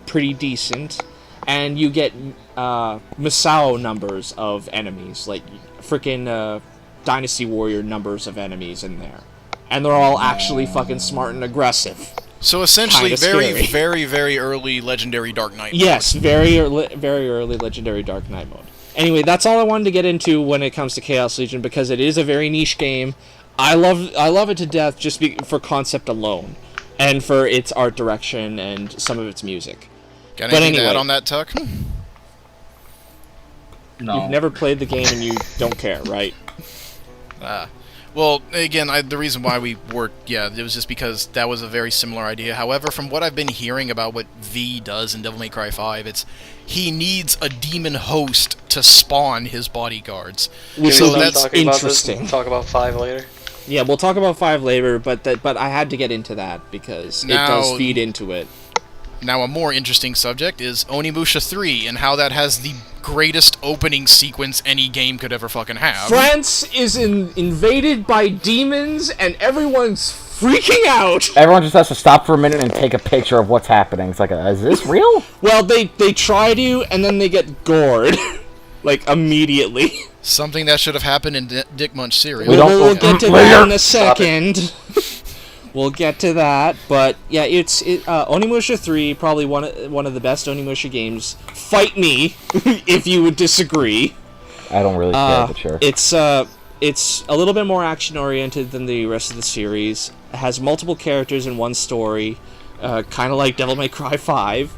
pretty decent, and you get Masao numbers of enemies, like freaking Dynasty Warrior numbers of enemies in there, and they're all actually fucking smart and aggressive. So essentially, Kinda very, scary. very, very early Legendary Dark Knight. Yes, very early Legendary Dark Knight mode. Anyway, that's all I wanted to get into when it comes to Chaos Legion, because it is a very niche game. I love it to death just for concept alone, and for its art direction and some of its music. Got But anything to anyway. add on that, Tuck? No. You've never played the game and you don't care, right? Well, again, the reason why we worked, it was just because that was a very similar idea. However, from what I've been hearing about what V does in Devil May Cry 5, it's he needs a demon host to spawn his bodyguards. Which So will be that's talking about this interesting. and talk about 5 later. Yeah, we'll talk about 5 later, but I had to get into that because it does Now- feed into it. Now, a more interesting subject is Onimusha 3 and how that has the greatest opening sequence any game could ever fucking have. France is invaded by demons and everyone's freaking out. Everyone just has to stop for a minute and take a picture of what's happening. It's like, is this real? Well, they try to, and then they get gored, like immediately. Something that should have happened in Dick Munch cereal. We don't- We'll get to that Later. in a second. We'll get to that, but yeah, it's Onimusha 3, probably one of the best Onimusha games. Fight me if you would disagree. I don't really care, but sure. It's a little bit more action oriented than the rest of the series. It has multiple characters in one story, kind of like Devil May Cry 5.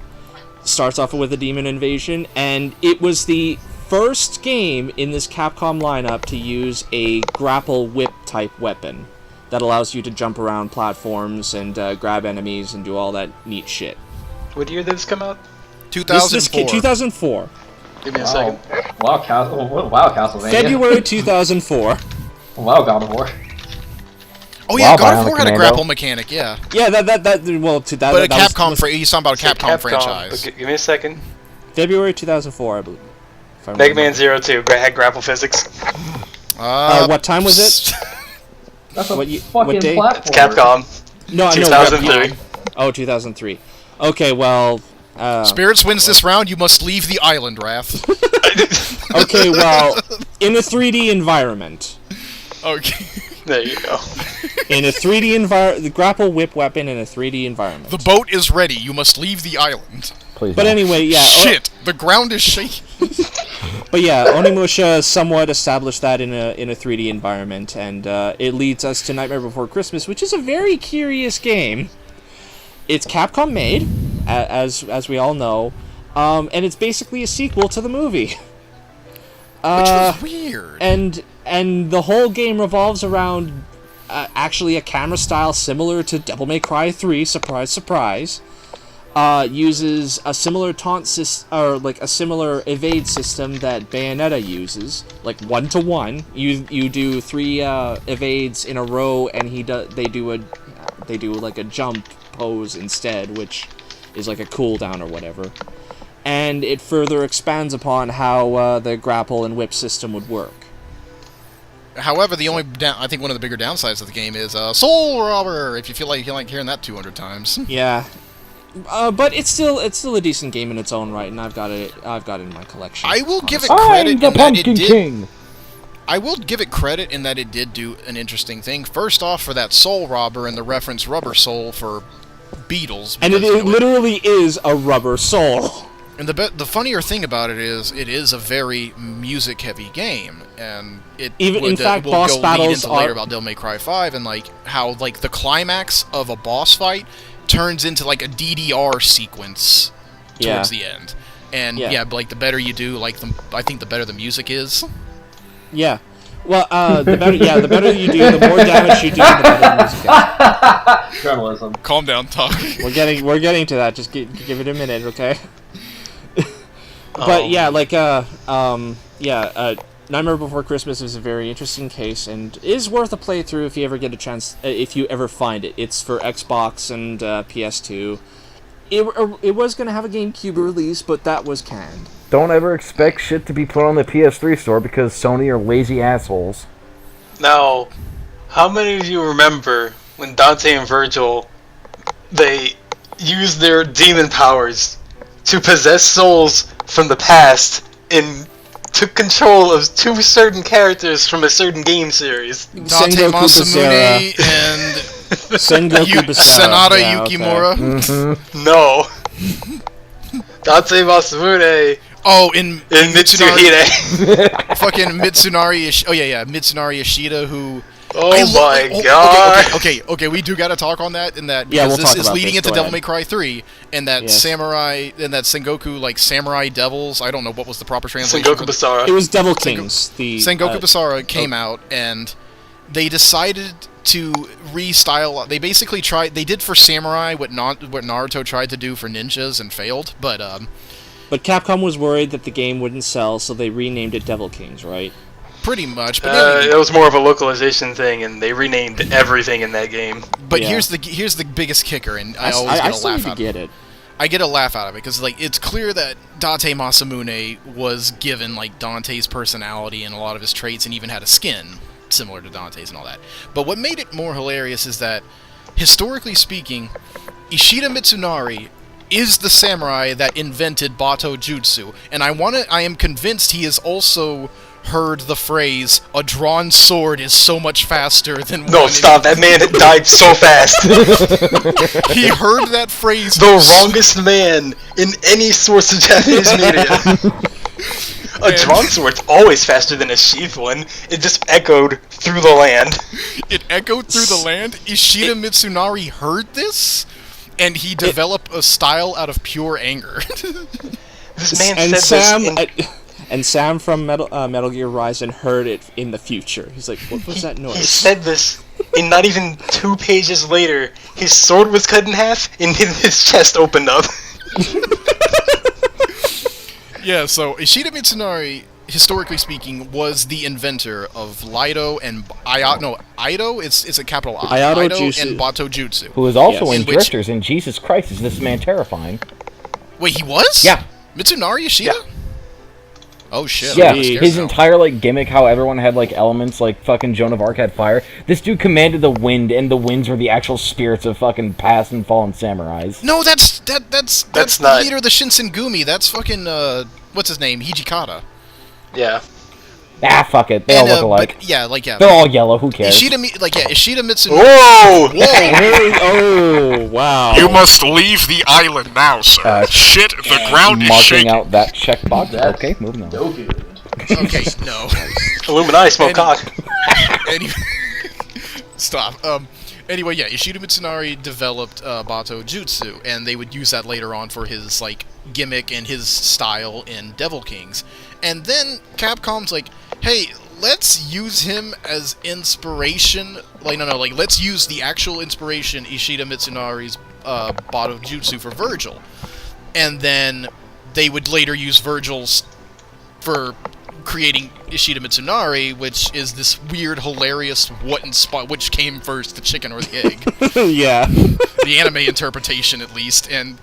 Starts off with a demon invasion, and it was the first game in this Capcom lineup to use a grapple whip type weapon that allows you to jump around platforms and grab enemies and do all that neat shit. What year did this come out? 2004. 2004. Give me a second. Wow, Castlevania. February 2004. Wow, God of War. Oh yeah, Wow, God of Bionic War had a Commando. grapple mechanic, yeah. Yeah, well, to that. But a that was- Capcom, he's talking about a Say Capcom franchise. but give me a second. February 2004, I believe. if I Mega remember. Man 02 had grapple physics. What time was it? That's a What you- fucking what day? platform. It's Capcom. No, I know. 2003. Oh, 2003. Okay, well. Spirits wins this round. You must leave the island, Wrath. Okay, well, in a 3D environment. Okay. There you go. In a 3D environment, the grapple whip weapon in a 3D environment. The boat is ready. You must leave the island. Please But don't. anyway, yeah. Shit! The ground is shaking. But yeah, Onimusha somewhat established that in a 3D environment, and it leads us to Nightmare Before Christmas, which is a very curious game. It's Capcom made, as we all know, and it's basically a sequel to the movie. Which was weird. And the whole game revolves around actually a camera style similar to Devil May Cry 3. Surprise, surprise. Uses a similar taunt or like a similar evade system that Bayonetta uses, like 1-to-1. You do 3 evades in a row, and they do like a jump pose instead, which is like a cooldown or whatever. And it further expands upon how the grapple and whip system would work. However, the only I think one of the bigger downsides of the game is Soul Robber. If you feel like you like hearing that 200 times. Yeah, but it's still a decent game in its own right, and I've got it in my collection. I will give it I'm credit the in that it Pumpkin did. King. I will give it credit in that it did do an interesting thing. First off, for that Soul Robber and the reference Rubber Soul for Beatles. And it because, you know, literally is a rubber soul. And the funnier thing about it is a very music-heavy game, and it Even- in fact, we'll boss go battles lead into later are- about Devil May Cry 5 and like how like the climax of a boss fight turns into like a DDR sequence Yeah. towards the end. And Yeah. yeah, like the better you do, like I think the better the music is. Yeah. Well, the better you do, the more damage you do, the better the music gets. Journalism. Calm down, talk. We're getting to that. Just give it a minute, okay? But yeah, like Nightmare Before Christmas is a very interesting case and is worth a playthrough if you ever get a chance, if you ever find it. It's for Xbox and PS2. It was gonna have a GameCube release, but that was canned. Don't ever expect shit to be put on the PS3 store because Sony are lazy assholes. Now, how many of you remember when Dante and Virgil, they use their demon powers to possess souls from the past and took control of two certain characters from a certain game series. Dante Sengoku Masamune and Sengoku Basara. Sanada Yeah, okay. Yukimura. No. Dante Masamune Oh, in and Mitsuhide. fucking Mitsunari. Mitsunari Ishida, who. Oh I my god. Okay, we do gotta talk on that, and that Yeah, because we'll this talk is about leading this. into Go Devil ahead. May Cry 3, and that Yes. Samurai, and that Sengoku, like, Samurai Devils, I don't know what was the proper translation. Sengoku for the- Basara. It was Devil Kings. The Sengoku Basara came out, and they decided to restyle. They basically tried. They did for Samurai what Naruto tried to do for ninjas and failed. But But Capcom was worried that the game wouldn't sell, so they renamed it Devil Kings, right? pretty much. But It was more of a localization thing, and they renamed everything in that game. but yeah. here's the biggest kicker, and I always I get a still laugh need to out. get it. I get a laugh out of it because like it's clear that Date Masamune was given like Dante's personality and a lot of his traits, and even had a skin similar to Dante's and all that. But what made it more hilarious is that, historically speaking, Ishida Mitsunari is the samurai that invented Bato Jutsu, and I am convinced he has also heard the phrase "a drawn sword is so much faster than No, one." stop. That man died so fast. He heard that phrase. The wrongest man in any source of Japanese media. A drawn sword's always faster than a sheathed one. It just echoed through the land. It echoed through the land. Ishida Mitsunari heard this, and he developed a style out of pure anger. This man And said Sam this in... and Sam from Metal Gear Rising heard it in the future. He's like, "What was that He noise?" said this, and not even 2 pages later, his sword was cut in half, and his chest opened up. Yeah, so Ishida Mitsunari, historically speaking, was the inventor of Lido and Ido. It's a capital I. Ayato Ido Jutsu. and Bato Jutsu. Who was also Yes. in In which- Drifters, and Jesus Christ, is this man terrifying? Wait, he was? Yeah. Mitsunari Ishida? Oh shit. Yeah, I'm kinda scared his now. entire like gimmick, how everyone had like elements, like fucking Joan of Arc had fire. This dude commanded the wind, and the winds were the actual spirits of fucking past and fallen samurais. No, that's That's the not- leader of the Shinsengumi. That's fucking what's his name? Hijikata. Yeah. Ah, fuck it, they all look alike. But, yeah, like yeah. They're all yellow. Who cares? Ishida Mitsunari. Whoa! Whoa! Oh wow! You must leave the island now, sir. Shit, the ground is Marking shaking. out that checkbox. That's Okay, moving on. no good. Okay, no. Illuminati smoke Any- cock. Anyway, stop. Anyway, yeah, Ishida Mitsunari developed Bato Jutsu, and they would use that later on for his like gimmick and his style in Devil Kings. And then Capcom's like, hey, let's use him as inspiration. Like, no, like let's use the actual inspiration, Ishida Mitsunari's Bato Jutsu, for Virgil. And then they would later use Virgil's for creating Ishida Mitsunari, which is this weird, hilarious which came first, the chicken or the egg? Yeah, The anime interpretation, at least. And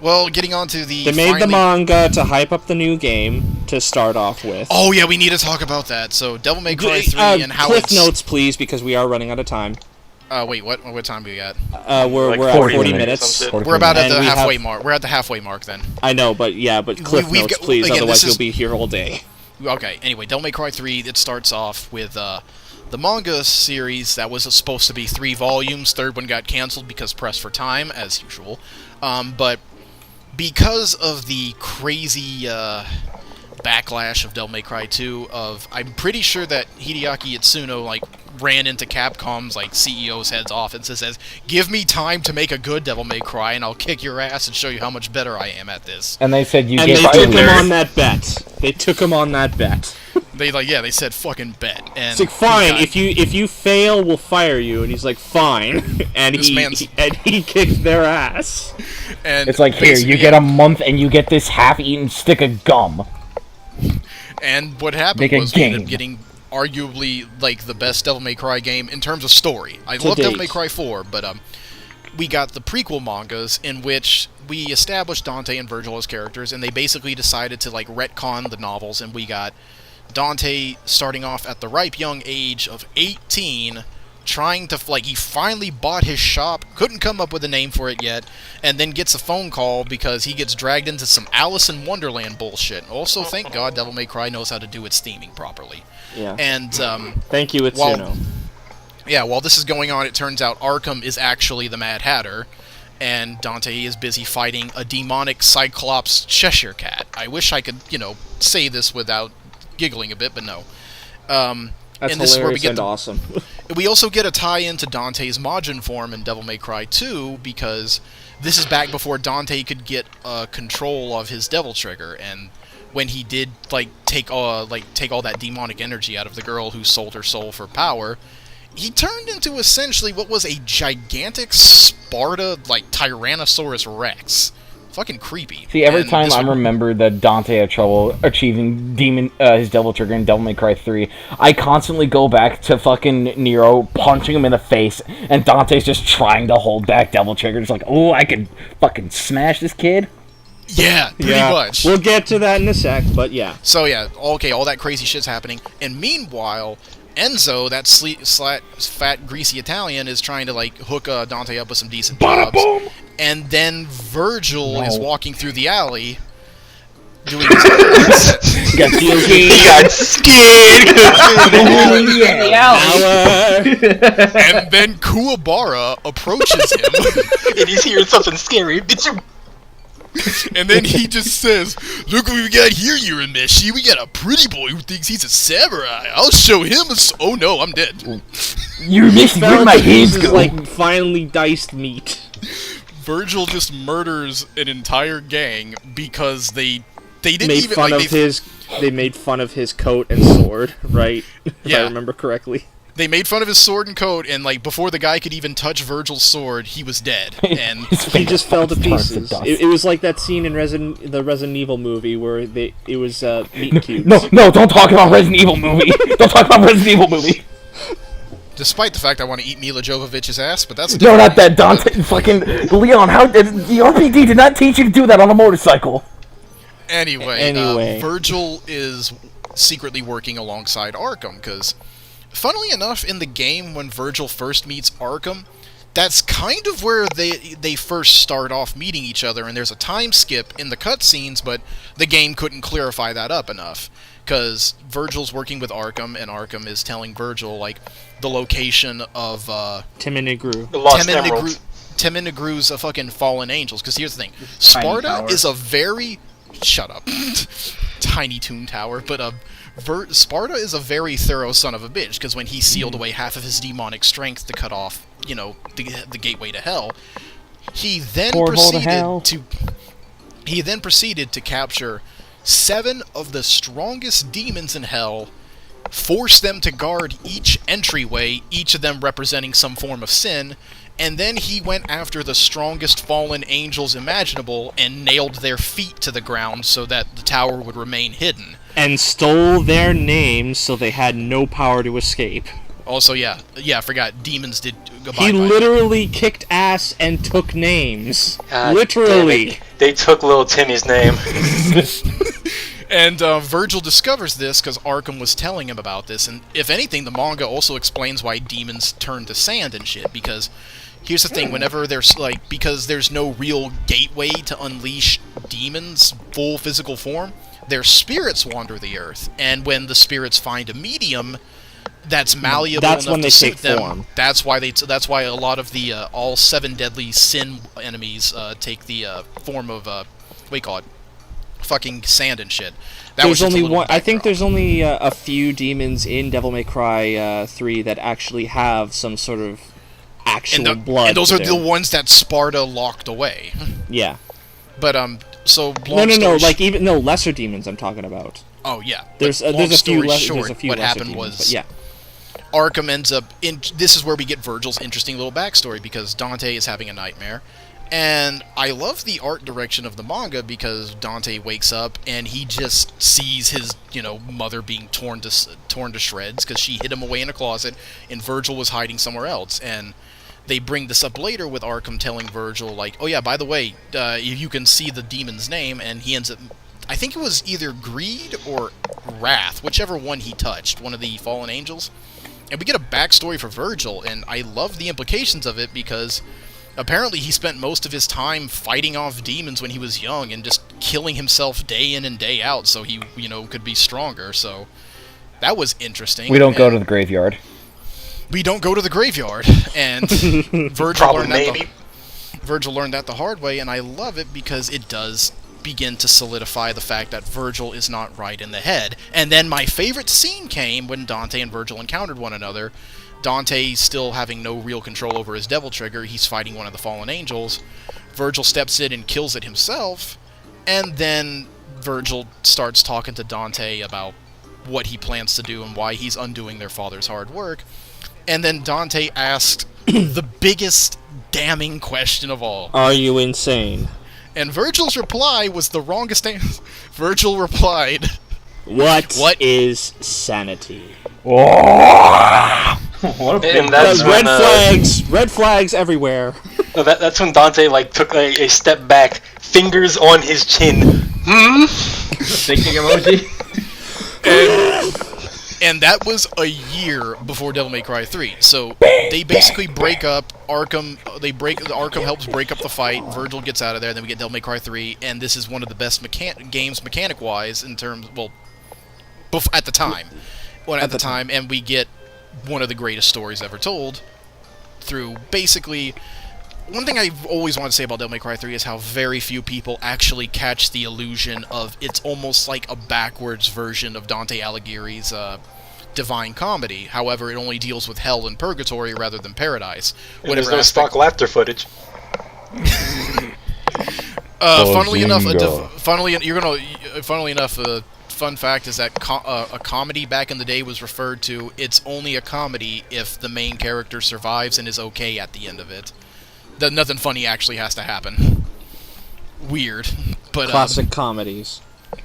well, getting on to the they made the finally- manga to hype up the new game to start off with. Oh yeah, we need to talk about that. So Devil May Cry 3 and how Cliff it's notes, please, because we are running out of time. wait, what time do we got? We're Like at 40 40 minutes, minutes. some shit. 43 We're about at And the we halfway have- mark. We're at the halfway mark then. I know, but Cliff we've notes, got- please, again, otherwise this is- you'll be here all day. Okay, anyway, Devil May Cry 3, it starts off with the manga series that was supposed to be 3 volumes. Third one got canceled because pressed for time, as usual. But because of the crazy backlash of Devil May Cry 2, I'm pretty sure that Hideaki Itsuno like ran into Capcom's like CEO's heads office and says, "Give me time to make a good Devil May Cry, and I'll kick your ass and show you how much better I am at this." And they said you And gave they took him failure. on that bet. They took him on that bet. They said fucking bet. And It's like, fine, if you fail, we'll fire you. And he's like, fine. And This man's- he kicked their ass. and It's like, here, basically, you get a month and you get this half-eaten stick of gum. And what happened Make a was we ended up game. getting arguably like the best Devil May Cry game in terms of story. I To love Devil date. May Cry 4, but we got the prequel mangas in which we established Dante and Virgil as characters, and they basically decided to like retcon the novels, and we got Dante starting off at the ripe young age of 18, trying to, like, he finally bought his shop, couldn't come up with a name for it yet, and then gets a phone call because he gets dragged into some Alice in Wonderland bullshit. Also, thank God Devil May Cry knows how to do its theming properly. Yeah. And, Thank you, Itsuno. while this is going on, it turns out Arkham is actually the Mad Hatter, and Dante is busy fighting a demonic Cyclops Cheshire Cat. I wish I could, say this without giggling a bit, but no. That's and this is where we hilarious get and awesome. We also get a tie-in to Dante's Majin form in Devil May Cry 2, because this is back before Dante could get control of his Devil Trigger, and when he did take all that demonic energy out of the girl who sold her soul for power, he turned into essentially what was a gigantic Sparta Tyrannosaurus Rex. Fucking creepy. See, every And time this I would- remember that Dante had trouble achieving his Devil Trigger in Devil May Cry 3, I constantly go back to fucking Nero punching him in the face, and Dante's just trying to hold back Devil Trigger. It's like, oh, I can fucking smash this kid. Yeah, pretty much. We'll get to that in a sec, but yeah. So yeah, okay, all that crazy shit's happening, and meanwhile, Enzo, that fat, greasy Italian, is trying to hook Dante up with some decent jobs, and then Virgil is walking through the alley, doing his You got He got scared. and then Kuwabara approaches him, And he's hearing something scary. Bitch, and then he just says, "Look what we got here, Urameshi. We got a pretty boy who thinks he's a samurai. I'll show him oh no, I'm dead." You're missing where my hands This is go. like finely diced meat. Virgil just murders an entire gang because they didn't Made even fun of his. They made fun of his coat and sword, right? If Yeah. I remember correctly. They made fun of his sword and coat, and before the guy could even touch Virgil's sword, he was dead. And He just fell to Turns pieces. dust. It was like that scene in the Resident Evil movie where it was meat cubes. No, don't talk about Resident Evil movie. Don't talk about Resident Evil movie. despite the fact I want to eat Mila Jovovich's ass, but that's a No, different not that, Dante. Fucking Leon, how the RPD did not teach you to do that on a motorcycle. Anyway, Virgil is secretly working alongside Arkham, because, funnily enough, in the game, when Virgil first meets Arkham, that's kind of where they first start off meeting each other, and there's a time skip in the cutscenes, but the game couldn't clarify that up enough, because Virgil's working with Arkham, and Arkham is telling Virgil, the location of, Timinigru. The Lost Emerald. Temin Negru's fucking fallen angels, because here's the thing. Sparta tower. is a very... Shut up. Tiny Toon Tower, but Sparta is a very thorough son of a bitch, because when he sealed away half of his demonic strength to cut off, the gateway to hell, he then proceeded to capture 7 of the strongest demons in hell, force them to guard each entryway, each of them representing some form of sin, and then he went after the strongest fallen angels imaginable and nailed their feet to the ground so that the tower would remain hidden. And stole their names so they had no power to escape. Also, I forgot, demons did go He bye-bye. literally kicked ass and took names. God Literally. damn it. They took little Timmy's name. And Virgil discovers this because Arkham was telling him about this, and if anything, the manga also explains why demons turn to sand and shit, because here's the thing, whenever there's, because there's no real gateway to unleash demons' full physical form, their spirits wander the earth, and when the spirits find a medium that's malleable That's enough when they to suit take them, form. that's why a lot of the, all 7 deadly sin enemies, take the, form of, what do you call it? Fucking sand and shit. There's just a only little one. I think backdrop. there's only a few demons in Devil May Cry 3 that actually have some sort of actual blood. and those to are the them. ones that Sparta locked away. Yeah. But so No, long no, no. story Lesser demons. I'm talking about. oh yeah. There's But a long few. story There's short, a few what lesser happened demons, was but yeah. Arkham ends up in. This is where we get Virgil's interesting little backstory, because Dante is having a nightmare. And I love the art direction of the manga, because Dante wakes up and he just sees his, mother being torn to shreds because she hid him away in a closet and Virgil was hiding somewhere else. And they bring this up later with Arkham telling Virgil, oh yeah, by the way, you can see the demon's name, and he ends up... I think it was either Greed or Wrath, whichever one he touched, one of the fallen angels. And we get a backstory for Virgil, and I love the implications of it because apparently he spent most of his time fighting off demons when he was young and just killing himself day in and day out so he, could be stronger. So that was interesting. We don't go to the graveyard. We don't go to the graveyard. And Virgil learned that the hard way, and I love it because it does begin to solidify the fact that Virgil is not right in the head. And then my favorite scene came when Dante and Virgil encountered one another. Dante still having no real control over his devil trigger, he's fighting one of the fallen angels. Virgil steps in and kills it himself, and then Virgil starts talking to Dante about what he plans to do and why he's undoing their father's hard work. And then Dante asked the biggest damning question of all. Are you insane? And Virgil's reply was the wrongest answer. Virgil replied, What is sanity? What a And that's when, red flags everywhere. no, that's when Dante took a step back, fingers on his chin. thinking emoji. and that was a year before Devil May Cry 3. So they basically break up. Arkham helps break up the fight. Virgil gets out of there. Then we get Devil May Cry 3, and this is one of the best games mechanic-wise in terms. Well, at the time, and we get one of the greatest stories ever told through basically. One thing I've always wanted to say about Devil May Cry 3 is how very few people actually catch the illusion of it's almost like a backwards version of Dante Alighieri's Divine Comedy. However, it only deals with hell and purgatory rather than paradise. There's no stock laughter footage. Funnily enough, fun fact is that a comedy back in the day was referred to. It's only a comedy if the main character survives and is okay at the end of it. Nothing funny actually has to happen. Weird, but classic comedies.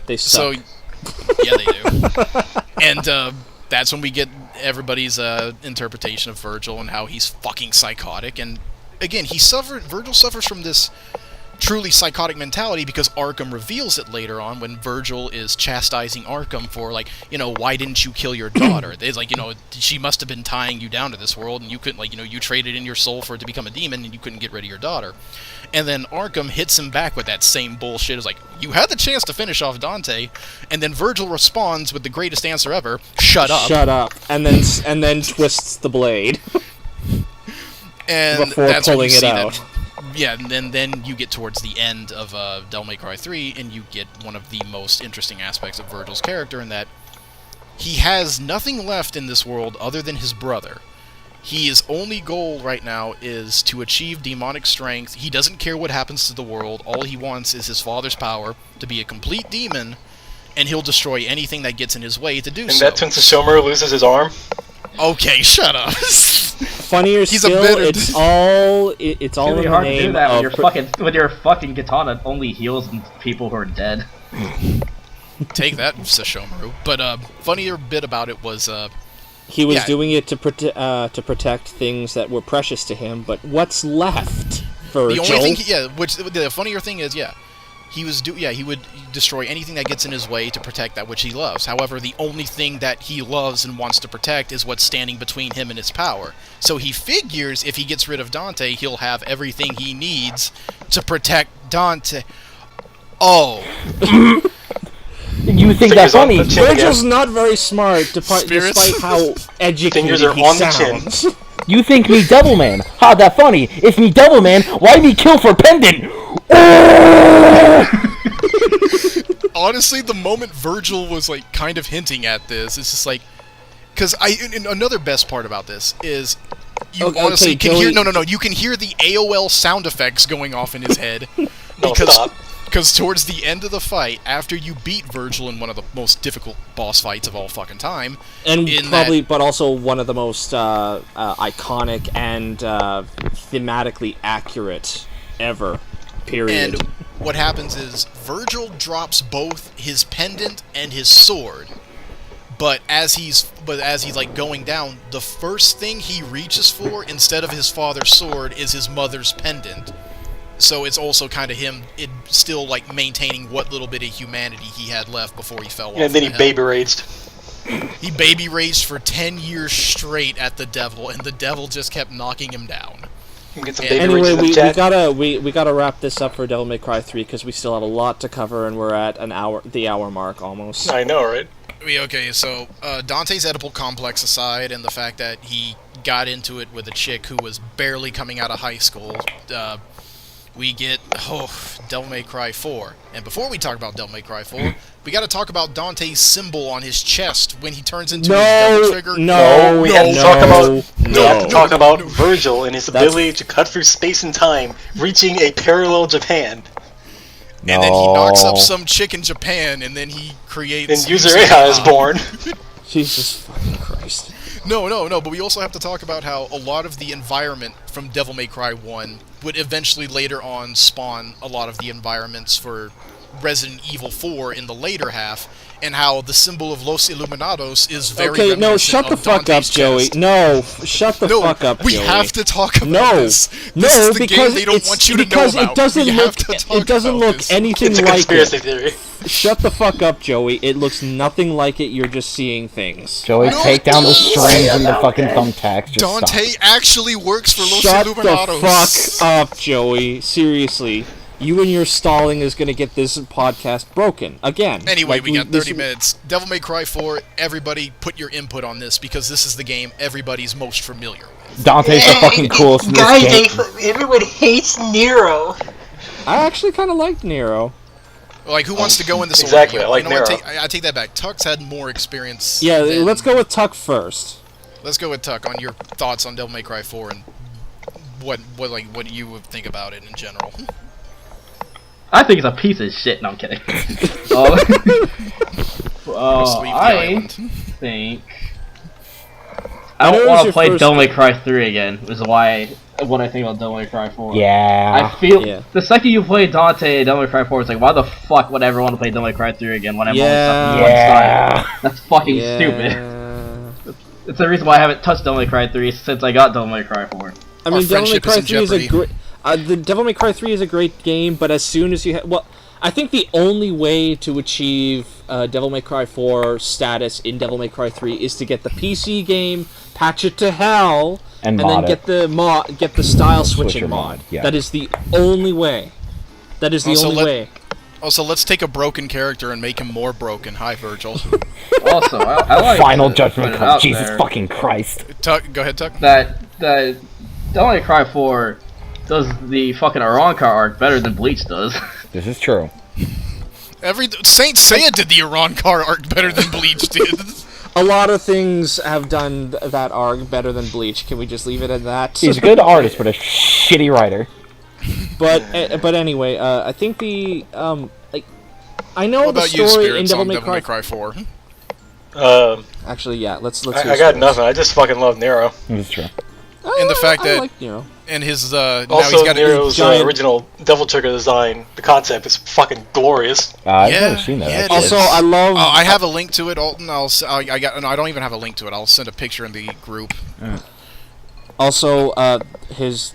They suck. So, yeah, they do. And that's when we get everybody's interpretation of Virgil and how he's fucking psychotic. And again, Virgil suffers from this truly psychotic mentality because Arkham reveals it later on when Virgil is chastising Arkham for, why didn't you kill your daughter? It's like, she must have been tying you down to this world, and you couldn't, you traded in your soul for it to become a demon, and you couldn't get rid of your daughter. And then Arkham hits him back with that same bullshit. It's like, you had the chance to finish off Dante, and then Virgil responds with the greatest answer ever, shut up. Shut up. And then twists the blade. And before that's pulling when you it see out. that. Yeah, and then you get towards the end of Devil May Cry 3, and you get one of the most interesting aspects of Virgil's character in that he has nothing left in this world other than his brother. His only goal right now is to achieve demonic strength. He doesn't care what happens to the world. All he wants is his father's power to be a complete demon, and he'll destroy anything that gets in his way to do so. And that's when Sesshomaru loses his arm? Okay, shut up. Funnier still, it's all in the hard name to do that of... when your fucking katana only heals people who are dead. Take that, Sesshomaru. But funnier bit about it was he was doing it to protect things that were precious to him. But what's left, Virgil? The only thing, which the funnier thing is, he would destroy anything that gets in his way to protect that which he loves. However, the only thing that he loves and wants to protect is what's standing between him and his power. So he figures if he gets rid of Dante, he'll have everything he needs to protect Dante. Oh. You think that's funny? Virgil's not very smart, despite how educated he sounds. You think me Devilman? Ha, that funny. If me Devilman, why me kill for pendant? Honestly, the moment Virgil was kind of hinting at this, it's just because another best part about this is you can hear you can hear the AOL sound effects going off in his head because towards the end of the fight, after you beat Virgil in one of the most difficult boss fights of all fucking time, but also one of the most iconic and thematically accurate ever. Period. And what happens is Virgil drops both his pendant and his sword. But as he's going down, the first thing he reaches for instead of his father's sword is his mother's pendant. So it's also kind of him still maintaining what little bit of humanity he had left before he fell off. And then he baby raged. He baby raged for 10 years straight at the devil, and the devil just kept knocking him down. Get some Yeah. baby Anyway, rages in the we chat. gotta wrap this up for Devil May Cry 3 because we still have a lot to cover and we're at the hour mark almost. I know, right? Okay, so Dante's Oedipal complex aside, and the fact that he got into it with a chick who was barely coming out of high school, we get Devil May Cry 4. And before we talk about Devil May Cry 4, we got to talk about Dante's symbol on his chest when he turns into his Devil Trigger. No, we have to no, talk about no. we have to talk about Virgil and his ability to cut through space and time, reaching a parallel Japan. And then he knocks up some chick in Japan, and then he creates... And User AI is born. Jesus fucking Christ. No, but we also have to talk about how a lot of the environment from Devil May Cry 1 would eventually later on spawn a lot of the environments for Resident Evil 4 in the later half, and how the symbol of Los Illuminados is very Okay, no, reminiscent shut the of fuck up, Dante's Joey. chest. No, shut the No, fuck up, we Joey. have to talk about No, this. no, This is the because game they don't it's want you to know because about. it doesn't We look have to talk it doesn't about look this. anything It's a like conspiracy it. theory. Shut the fuck up, Joey. It looks nothing like it. You're just seeing things. Joey, No, take down the no. strings and the fucking thumbtacks. Just Dante stop. actually works for Los Shut the Illuminados. fuck up, Joey. Seriously. You and your stalling is gonna get this podcast broken again. Anyway, Like, we got 30 this- minutes. Devil May Cry 4, everybody put your input on this, because this is the game everybody's most familiar with. Dante's the fucking coolest in this game. Everyone hates Nero. I actually kind of liked Nero. Like, who wants to go in this Exactly, order? I like you know what, Nero. I take that back. Tuck's had more experience. Yeah, than- let's go with Tuck first. Let's go with Tuck on your thoughts on Devil May Cry 4 and what you would think about it in general. I think it's a piece of shit. No, I'm kidding. Let's leave the I island. think I I know it don't was want to your play first- Devil May Cry 3 again. Is why what I think about Devil May Cry 4. Yeah. I feel Yeah. the second you play Dante Devil May Cry 4, it's like, why the fuck would I ever want to play Devil May Cry 3 again when I'm Yeah. only stuck in one style? Yeah. That's fucking Yeah. stupid. It's the reason why I haven't touched Devil May Cry 3 since I got Devil May Cry 4. I Our mean, Devil May friendship is Cry in 3 is a jeopardy. great. The Devil May Cry 3 is a great game, but as soon as you well, I think the only way to achieve Devil May Cry 4 status in Devil May Cry 3 is to get the PC game, patch it to hell, And then mod get the style switching Switcher mod. mod, yeah. That is the only way. That is the Also, only way. Also, let's take a broken character and make him more broken. Hi, Virgil. Also, I like Final to judgment put it call. out Jesus there fucking Christ. Tuck, go ahead, Tuck. that Devil May Cry 4 does the fucking Arrancar arc better than Bleach does. This is true. Saint Seiya did the Arrancar arc better than Bleach did. A lot of things have done that arc better than Bleach. Can we just leave it at that? He's a good artist, but a shitty writer. But anyway, I think the like I know What the about you, story in Spirits, Devil on May Devil May Cry. Cry 4? Actually, yeah. Let's. I hear got Spirits. nothing. I just fucking love Nero. This is true. And the fact I that- like Nero. And his, now Also, he's got Nero's giant- original Devil Trigger design, the concept is fucking glorious. I've Yeah, never seen that. yeah, it actually. is. Also, I love. I have a link to it, Alton. No, I don't even have a link to it. I'll send a picture in the group. Also, his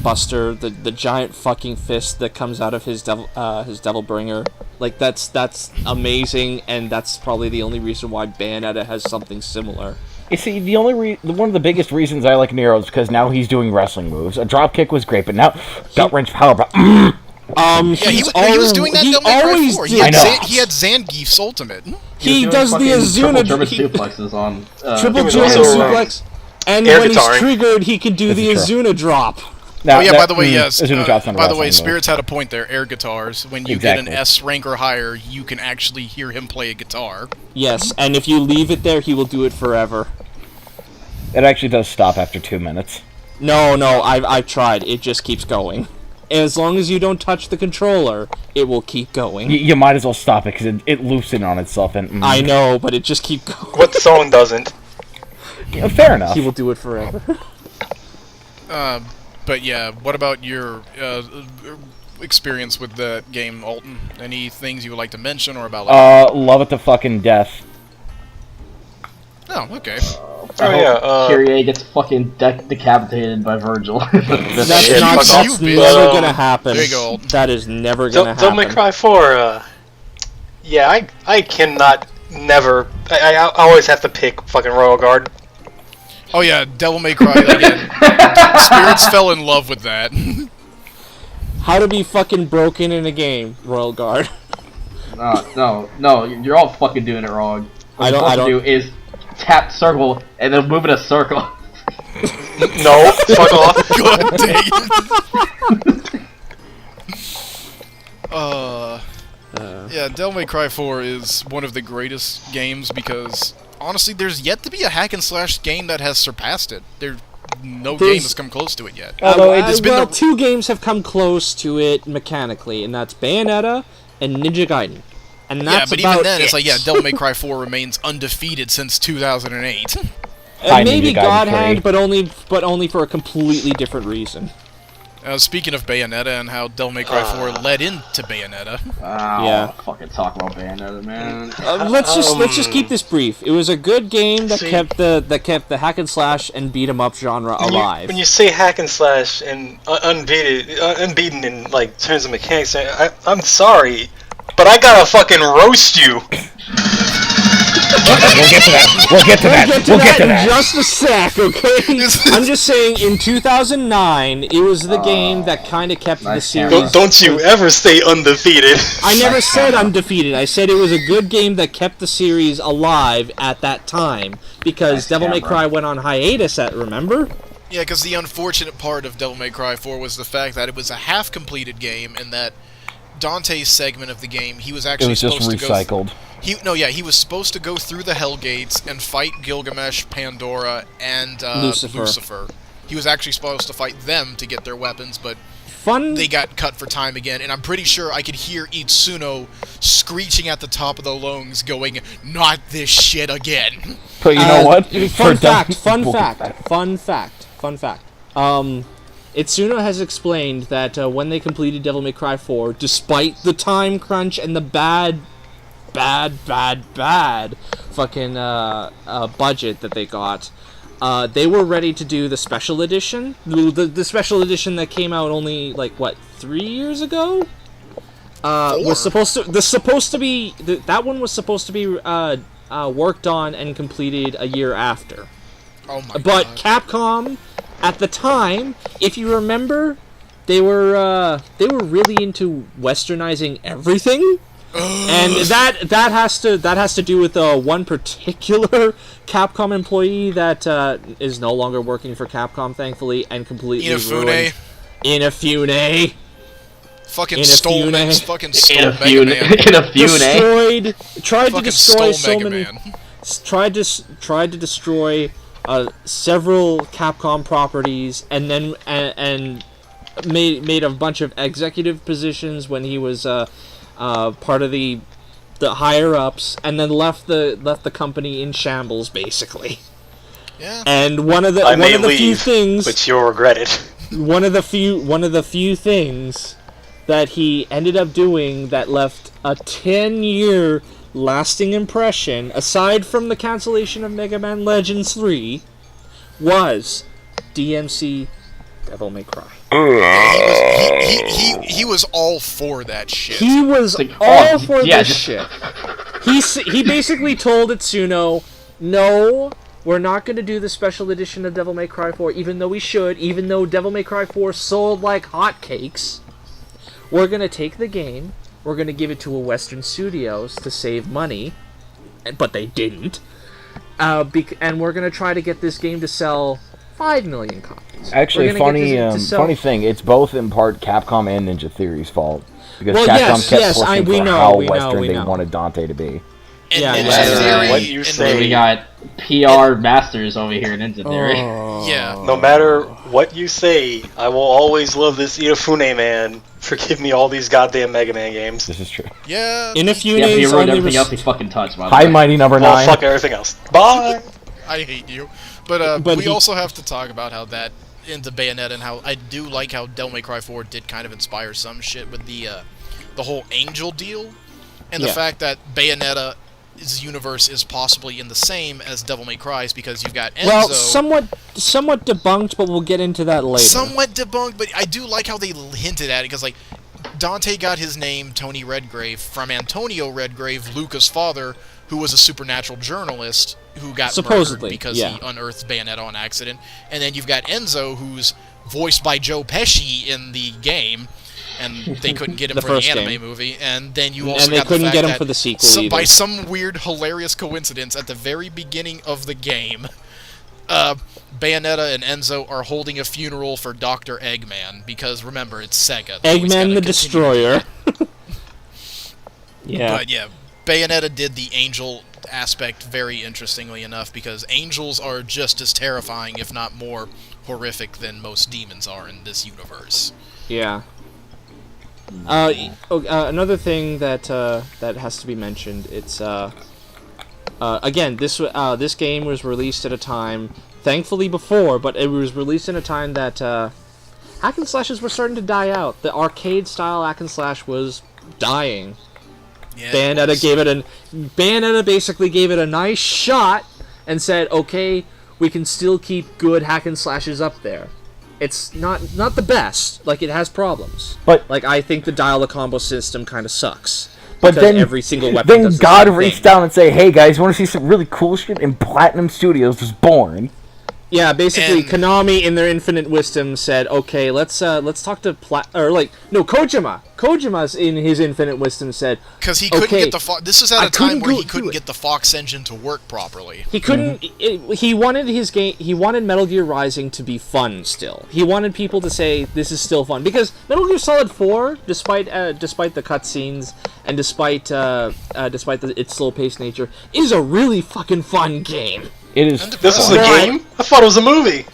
Buster, the giant fucking fist that comes out of his Devil Bringer, like that's amazing, and that's probably the only reason why Bayonetta has something similar. You see, the only one of the biggest reasons I like Nero is because now he's doing wrestling moves. A drop kick was great, but now gut wrench power. Yeah, he was doing that in Devil May Cry always 4. did. He had, I know. he had Zangief's ultimate. He was does the doing fucking Azuna triple German he- suplexes on triple He was German also, suplex, and air when he's guitaring. triggered, he can do the This is Azuna drop. Now, Oh yeah, by the way, yes. Azuna drop's not a By the way, wrestling move. Spirits had a point there. Air guitars. When you Exactly. get an S rank or higher, you can actually hear him play a guitar. Yes, and if you leave it there, he will do it forever. It actually does stop after 2 minutes. No, I've tried. It just keeps going. As long as you don't touch the controller, it will keep going. You might as well stop it because it loops in on itself. And I know, but it just keep going. What song doesn't? Yeah, fair enough. He will do it forever. But yeah, what about your experience with the game, Alton? Any things you would like to mention or about? Love it to fucking death. Oh, okay. Kyrie gets fucking decapitated by Virgil. That's Shit, not. fuck That's off. never Um, gonna happen. there you go. That is never gonna Devil May happen. Cry 4, yeah, I cannot never. I always have to pick fucking Royal Guard. Oh yeah, Devil May Cry again. Spirits fell in love with that. How to be fucking broken in a game, Royal Guard. No, you're all fucking doing it wrong. What I you're don't- I supposed to do is tap circle and then move in a circle. No, fuck off. God dang it. Yeah, Devil May Cry 4 is one of the greatest games because, honestly, there's yet to be a hack and slash game that has surpassed it. No game has come close to it yet. Although it's been well, the- two games have come close to it mechanically, and that's Bayonetta and Ninja Gaiden. And Yeah, that's but about even then, it. it's like, yeah, Devil May Cry 4 remains undefeated since 2008. Hi, Maybe Ninja Gaiden God 3. Hand, but only for a completely different reason. Speaking of Bayonetta and how Devil May Cry 4 led into Bayonetta, Yeah. Fucking talk about Bayonetta, man. Let's just keep this brief. It was a good game that kept the hack and slash and beat 'em up genre alive. When you say hack and slash and unbeaten in like terms of mechanics, I'm sorry, but I gotta fucking roast you. We'll get to that. We'll get to that. We'll get to that in just a sec, okay? I'm just saying, in 2009, it was the game that kind of kept the nice series. Don't you ever say undefeated. I never said undefeated. I said it was a good game that kept the series alive at that time because Nice Devil May camera. Cry went on hiatus. Remember? yeah, because the unfortunate part of Devil May Cry 4 was the fact that it was a half-completed game and that Dante's segment of the game, he was It actually was just supposed to go... recycled. He was supposed to go through the Hell Gates and fight Gilgamesh, Pandora, and Lucifer. He was actually supposed to fight them to get their weapons, but Fun. they got cut for time again, and I'm pretty sure I could hear Itsuno screeching at the top of the lungs going, "Not this shit again!" But you know what? Fun fact. Itsuno has explained that when they completed Devil May Cry 4, despite the time crunch and the bad fucking budget that they got, they were ready to do the special edition. The special edition that came out only, 3 years ago? That one was supposed to be worked on and completed a year after. Oh my But god. Capcom, at the time, if you remember, they were really into westernizing everything, and that has to do with one particular Capcom employee that is no longer working for Capcom, thankfully, and completely ruined. Inafune. Fucking Inafune. stole Mega Man. In a few, eh? Tried to Fucking destroy stole so Mega many. Man. Tried to destroy several Capcom properties, and then and made a bunch of executive positions when he was part of the higher ups, and then left the company in shambles, basically. Yeah. And I one of may the few leave, things, but you'll regret it. one of the few things that he ended up doing that left a 10-year lasting impression, aside from the cancellation of Mega Man Legends 3, was DMC Devil May Cry. He was all for that shit. He was Like, all oh, for yeah, this just- shit. He basically told Itsuno, no, we're not going to do the special edition of Devil May Cry 4, even though we should, even though Devil May Cry 4 sold like hotcakes. We're going to take the game, we're going to give it to a Western Studios to save money, but they didn't. And we're going to try to get this game to sell 5 million copies. Actually, We're gonna get this to sell- funny thing. It's both in part Capcom and Ninja Theory's fault because Well, Capcom kept pushing we for know, how we know, Western we they know. wanted Dante to be. And Yeah, Ninja yeah. Theory, What you and- say. We got PR masters over here in Ninja Theory. Yeah. No matter what you say, I will always love this Inafune man. Forgive me all these goddamn Mega Man games. This is true. Yeah. Inafune Yeah, he is ruined only everything else he fucking touched, by the Hi, way. Mighty Number Well, 9. fuck everything else. Bye! I hate you. But But we he- also have to talk about how that into Bayonetta and how I do like how Devil May Cry 4 did kind of inspire some shit with the whole Angel deal and the Yeah. fact that Bayonetta's universe is possibly in the same as Devil May Cry's because you've got Enzo. Well, somewhat debunked, but we'll get into that later. Somewhat debunked, but I do like how they hinted at it because, like, Dante got his name, Tony Redgrave, from Antonio Redgrave, Luca's father, who was a supernatural journalist who got Supposedly, murdered because yeah. he unearthed Bayonetta on accident. And then you've got Enzo, who's voiced by Joe Pesci in the game, and they couldn't get him The for the first anime game. movie. And then you also And they got couldn't the fact get him that for the sequel either. by some weird, hilarious coincidence, at the very beginning of the game, Bayonetta and Enzo are holding a funeral for Dr. Eggman, because remember, it's Sega. They always Eggman gotta the continue. Destroyer. Yeah. But yeah, Bayonetta did the angel aspect very interestingly enough, because angels are just as terrifying, if not more horrific, than most demons are in this universe. Yeah. Another thing that that has to be mentioned. It's again, this game was released at a time, thankfully before, but it was released in a time that hack and slashes were starting to die out. The arcade style hack and slash was dying. Yeah, Bayonetta basically gave it a nice shot and said, okay, we can still keep good hack and slashes up there. It's not the best. Like, it has problems. But like, I think the dial-a-combo system kind of sucks. But because then every single weapon then does the God same reached thing. down and say, "Hey guys, you want to see some really cool shit?" And Platinum Studios was born. Yeah, basically, And- Konami, in their infinite wisdom, said, "Okay, let's talk to Kojima. Kojima's in his infinite wisdom said, Because he couldn't okay, get the this was at I a time couldn't where go he do couldn't it. get the Fox engine to work properly. he couldn't. He wanted his game. He wanted Metal Gear Rising to be fun still. He wanted people to say this is still fun because Metal Gear Solid 4, despite the cutscenes and despite its slow-paced nature, is a really fucking fun game. It is. This was a Right. game? I thought it was a movie.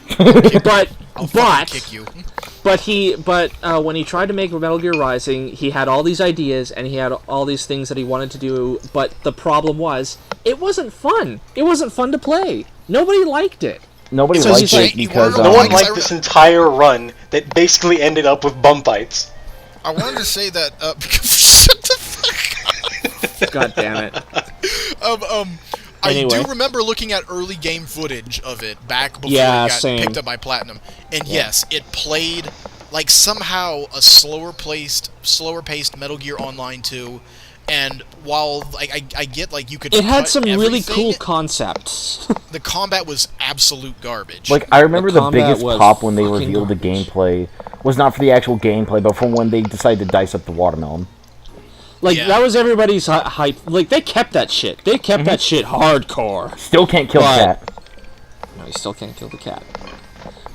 I'll fucking kick you. When he tried to make Metal Gear Rising, he had all these ideas and he had all these things that he wanted to do, but the problem was, it wasn't fun. It wasn't fun to play. Nobody liked it. Nobody So liked he's it like- because No No one Because liked this entire run that basically ended up with bum fights. I wanted to say that. Shut the fuck God damn it. up. I Anyway. do remember looking at early game footage of it back before Yeah, it got same. picked up by Platinum, and yes, it played like somehow a slower paced Metal Gear Online 2. And while I get like you could, It had cut some really everything, cool concepts. The combat was absolute garbage. like I remember The the combat biggest was pop when they fucking revealed the garbage. gameplay was not for the actual gameplay, but from when they decided to dice up the watermelon. Like, Yeah. that was everybody's hype. Like, they kept that shit. They kept that shit hardcore. Still can't kill But- cat. No, you still can't kill the cat.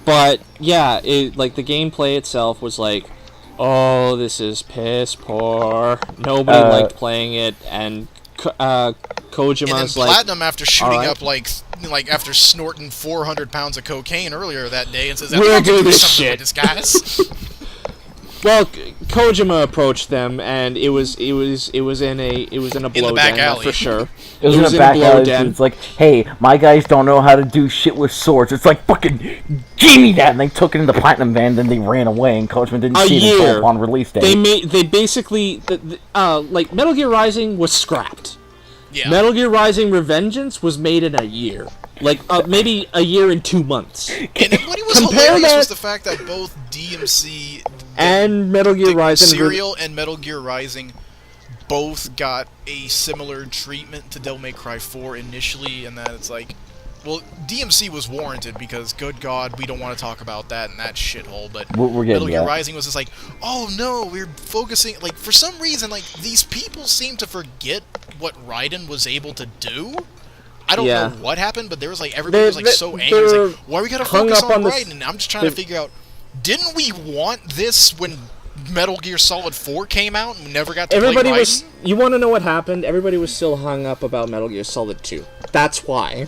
But, yeah, the gameplay itself was like, oh, this is piss poor. Nobody liked playing it, and and then Kojima's like, Platinum, after shooting "Alright." up like after snorting 400 pounds of cocaine earlier that day, and says, We'll "I'm gonna do this something shit." with this, guys." well, Kojima approached them, and it was in a blow back den, alley. for sure. It was in a in a back blow alley. den. It's like, hey, my guys don't know how to do shit with swords. It's like, fucking, give me that! And they took it in the Platinum van, then they ran away, and Kojima didn't A see it year. until on release day. They basically like Metal Gear Rising was scrapped. Yeah. Metal Gear Rising Revengeance was made in a year. Like, maybe a year and 2 months. And what was Compare hilarious that- was the fact that both DMC, And Metal Gear Rising... Serial and Metal Gear Rising both got a similar treatment to Devil May Cry 4 initially, and that it's like, well, DMC was warranted because, good God, we don't want to talk about that and that shithole, but We're getting Metal to Gear that. Rising was just like, oh no, we're focusing, like, for some reason, like, these people seem to forget what Raiden was able to do. I don't Yeah. know what happened, but there was like, everybody was like They- so angry. It was they're like, why we gotta hung focus up on on the- Raiden? And I'm just trying to figure out, didn't we want this when Metal Gear Solid 4 came out and we never got to Everybody play was... Raiden? You want to know what happened? Everybody was still hung up about Metal Gear Solid 2. That's why.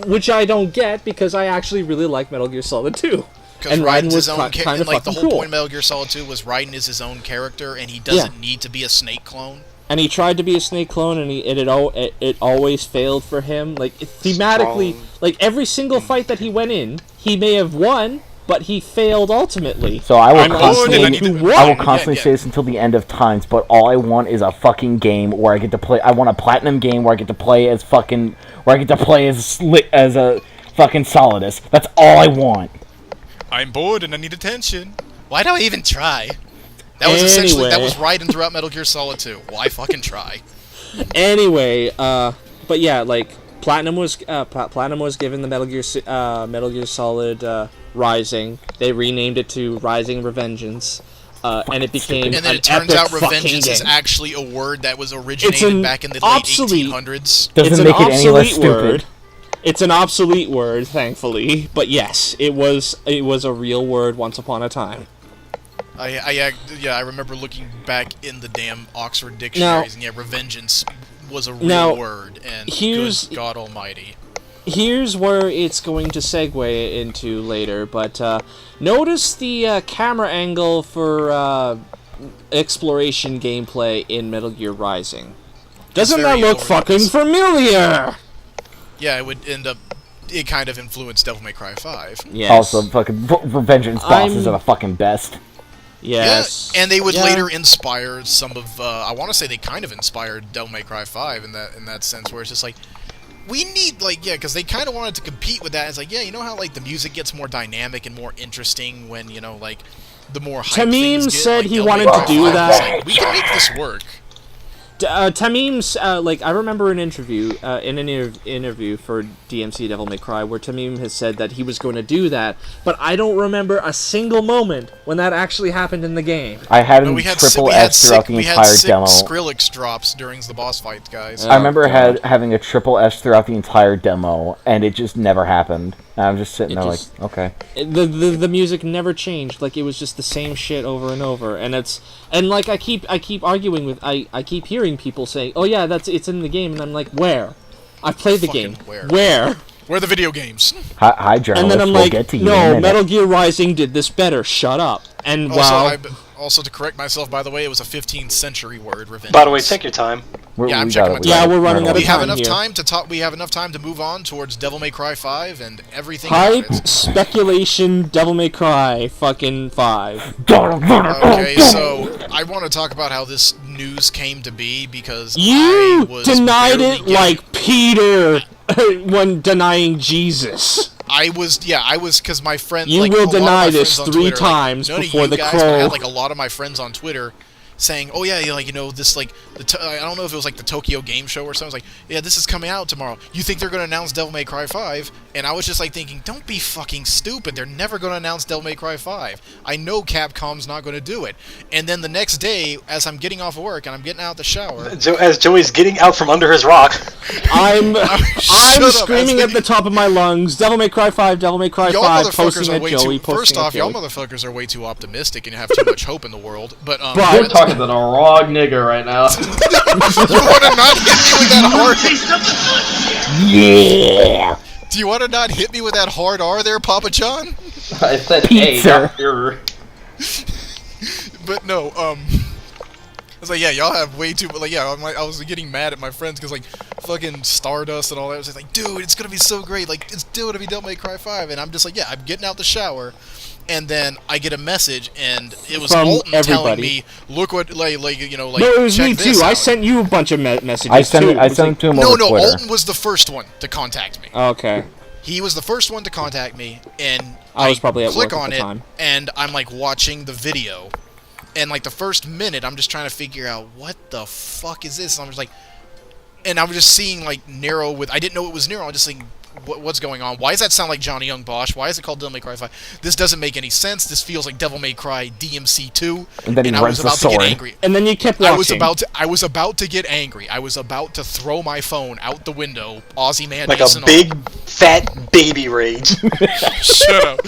Which I don't get, because I actually really like Metal Gear Solid 2. Because And Raiden's Raiden was his own kind character. of Like, the fucking whole cool. point of Metal Gear Solid 2 was Raiden is his own character and he doesn't need to be a Snake clone. And he tried to be a Snake clone, and it always failed for him. Like, thematically, like, every single fight that he went in, he may have won, but he failed ultimately. So I will I'm old constantly, and I need to win. I will Yeah, constantly yeah. say this until the end of times. But all I want is a fucking game where I get to play. I want a Platinum game where I get to play as fucking, where I get to play as a fucking Solidus. That's all I want. I'm bored and I need attention. Why do I even try? That was essentially, that Anyway. was Raiden throughout Metal Gear Solid 2. Why fucking try? Anyway, but yeah, like Platinum was given the Metal Gear Solid Rising. They renamed it to Rising Revengeance. And it became And then an it turns epic out fucking revengeance is game. actually a word that was It's originated an back in the late obsolete- 1800s. Doesn't It's an make it any less obsolete word. stupid. It's an obsolete word, thankfully, but yes, it was a real word once upon a time. I remember looking back in the damn Oxford dictionaries, and yeah, revengeance was a real Now, word, and here's- good God Almighty. Here's where it's going to segue into later, but notice the camera angle for exploration gameplay in Metal Gear Rising. Doesn't that very look fucking overused. familiar? Yeah, it would end up. It kind of influenced Devil May Cry 5. Yes. Also, fucking Revengeance bosses are the fucking best. Yes. Yeah, and they would Yeah. later inspire some of. I want to say they kind of inspired Devil May Cry 5 in that sense, where it's just like, we need because they kind of wanted to compete with that. It's like, yeah, you know how like the music gets more dynamic and more interesting when like the more hype Tamim things get, said like, he Devil May wanted Cry to do 5 was that. like, we can make this work. Tamim's I remember an interview interview for DMC Devil May Cry where Tamim has said that he was going to do that, but I don't remember a single moment when that actually happened in the game. I had No, him we had triple we had S throughout the we had entire sick demo. Skrillex drops during the boss fights, guys. I remember God. having a triple S throughout the entire demo, and it just never happened. And I'm just sitting It there just- like, okay. The music never changed. Like it was just the same shit over and over. And like I keep arguing with I keep hearing people say, "Oh yeah, it's in the game," and I'm like, "Where? I played the Fucking game. where? Where?" Where are the video games? Hi, And journalist. then I'm we'll like, get to you in a "No, minute. Metal Gear Rising did this better. Shut up." And Also, wow, also to correct myself, by the way, it was a 15th century word. Revenge. By the way, take your time. Yeah, I'm We checking got it, my we time. got it. Yeah, we're running out of We have time enough here. time to talk. We have enough time to move on towards Devil May Cry 5 and everything. about hype, it. speculation, Devil May Cry, fucking 5. Okay, so I want to talk about how this news came to be because I You was denied barely it like Peter when denying Jesus. I was because my friend. You like, will a lot of my deny friends this on 3 Twitter, like, times none of before you the guys, but I crow. had like a lot of my friends on Twitter saying, "Oh yeah, this like I don't know if it was like the Tokyo Game Show or something. It was like, yeah, this is coming out tomorrow. You think they're gonna announce Devil May Cry 5?" And I was just like thinking, don't be fucking stupid. They're never gonna announce Devil May Cry 5. I know Capcom's not gonna do it. And then the next day, as I'm getting off work and I'm getting out the shower, As Joey's getting out from under his rock. I'm Shut up, screaming as at the top of my lungs, Devil May Cry 5, Devil May Cry y'all 5, motherfuckers posting are at way Joey, too. posting First at off, y'all Joey. motherfuckers are way too optimistic and have too much hope in the world. But But- You're talking to the wrong nigga right now. you want to not hit me with that hard? Yeah! Do you want to not hit me with that hard R there, Papa John? I said, Pizza. hey, not your... But no, I was like, yeah, y'all have way too. Like, yeah, I was getting mad at my friends because like, fucking Stardust and all that. I was like, dude, it's gonna be so great. Like, it's still gonna be Devil May Cry 5, and I'm just like, yeah, I'm getting out the shower, and then I get a message, and it was From Alton telling everybody. me, look what, like, No, it was check me this too. I out. sent you a bunch of messages I sent too. it, I sent it to him over No, Twitter. Alton was the first one to contact me. Okay. He was the first one to contact me, and I was probably at click work at on the it, time. and I'm like watching the video, and like the first minute, I'm just trying to figure out what the fuck is this. And I'm just like, and I was just seeing like Nero with. I didn't know it was Nero. I'm just thinking, what's going on? Why does that sound like Johnny Young Bosch? Why is it called Devil May Cry 5? This doesn't make any sense. This feels like Devil May Cry DMC 2. And then he I was runs the about to get sword. angry. And then you kept watching. I was about to get angry. I was about to throw my phone out the window. Aussie man, Like a big, fat baby rage. Shut up.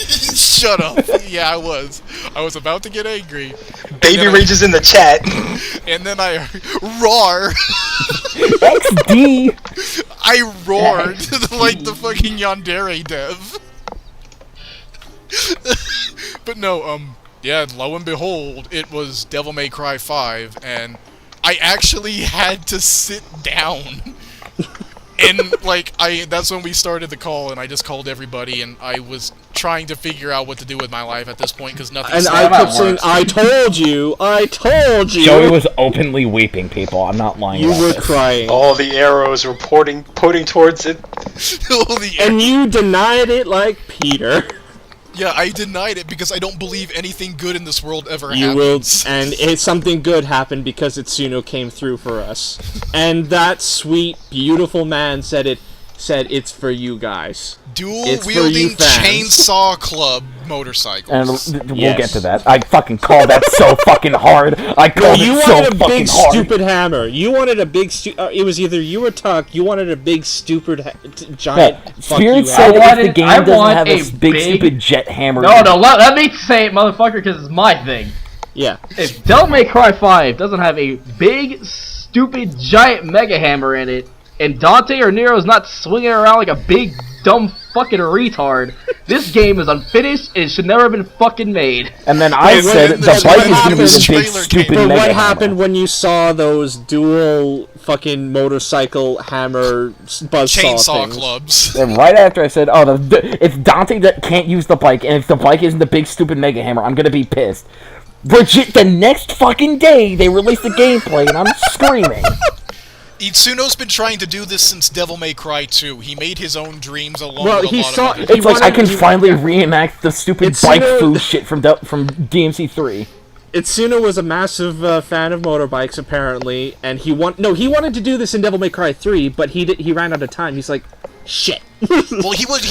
Shut up. Yeah, I was. I was about to get angry. Baby then I- rage is in the chat. And then I roar. XD! I roared like the fucking Yandere dev. But no, yeah, lo and behold, it was Devil May Cry 5, and I actually had to sit down. And, like, that's when we started the call, and I just called everybody, and I was trying to figure out what to do with my life at this point, because nothing And seemed- I that kept saying, works. I told you! I told you! Joey was openly weeping, people. I'm not lying You about were this. crying. All the arrows were pointing towards it. All the And you denied it like Peter. Yeah, I denied it because I don't believe anything good in this world ever You will, happens. and something good happened because Itsuno came through for us, and that sweet, beautiful man said it's for you guys. It's for you Dual-wielding fans. chainsaw club And motorcycles. we'll Yes. get to that. I fucking call that so fucking hard. I called You it so wanted a fucking big hard. stupid hammer. You wanted a big it was either you or Tuck. You wanted a big stupid giant. Yeah, fuck Spirit you said hammer. if the game I doesn't want have a a big stupid jet hammer. No, let me say it, motherfucker, because it's my thing. Yeah. If Devil May Cry 5 doesn't have a big, stupid, giant mega hammer in it, and Dante or Nero's not swinging around like a big, dumb fucking retard, this game is unfinished and should never have been fucking made. And then I Wait, said wait, the what bike is going to be happened? the big Trailer stupid came But mega what hammer. happened when you saw those dual fucking motorcycle hammer buzzsaw Chainsaw things? clubs. And right after I said, "Oh, it's Dante that can't use the bike, and if the bike isn't the big stupid mega hammer, I'm gonna be pissed." Legit, the next fucking day they released the gameplay, and I'm screaming. Itsuno's been trying to do this since Devil May Cry 2. He made his own dreams along Well, with a he lot saw- of other he It's like I wanted can to- finally reenact the stupid It's bike Itsuno- food shit from DMC 3. Itsuno was a massive fan of motorbikes, apparently, and he wanted to do this in Devil May Cry 3, but he ran out of time. He's like, shit. Well, he wanted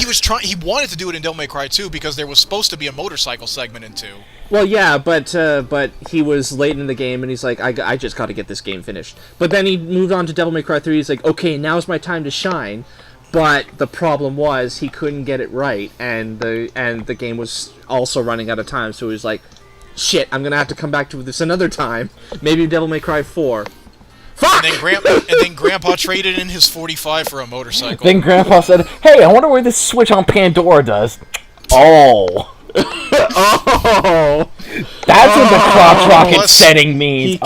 to do it in Devil May Cry 2 because there was supposed to be a motorcycle segment in 2. Well, yeah, but he was late in the game, and he's like, I just got to get this game finished. But then he moved on to Devil May Cry 3. He's like, okay, now's my time to shine. But the problem was he couldn't get it right, and the game was also running out of time. So he was like, shit, I'm gonna have to come back to this another time. Maybe Devil May Cry 4. Fuck! And then Grandpa traded in his 45 for a motorcycle. Then Grandpa said, "Hey, I wonder where this switch on Pandora does." Oh. Oh! That's what the crotch rocket Plus, setting means.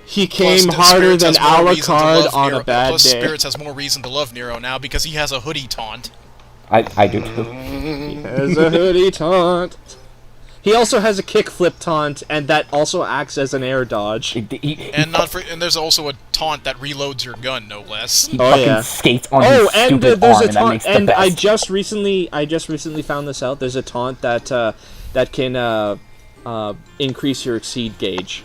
He came Plus, harder Spirits than has more reason to Alucard love on Nero. a bad Plus, day. Spirits has more reason to love Nero now because he has a hoodie taunt. I do too. Has a hoodie taunt. He also has a kickflip taunt, and that also acts as an air dodge. And there's also a taunt that reloads your gun, no less. He Oh, fucking yeah. skates on Oh, his and stupid there's arm, a and that taunt, makes the and best. I just recently found this out. There's a taunt that can increase your exceed gauge.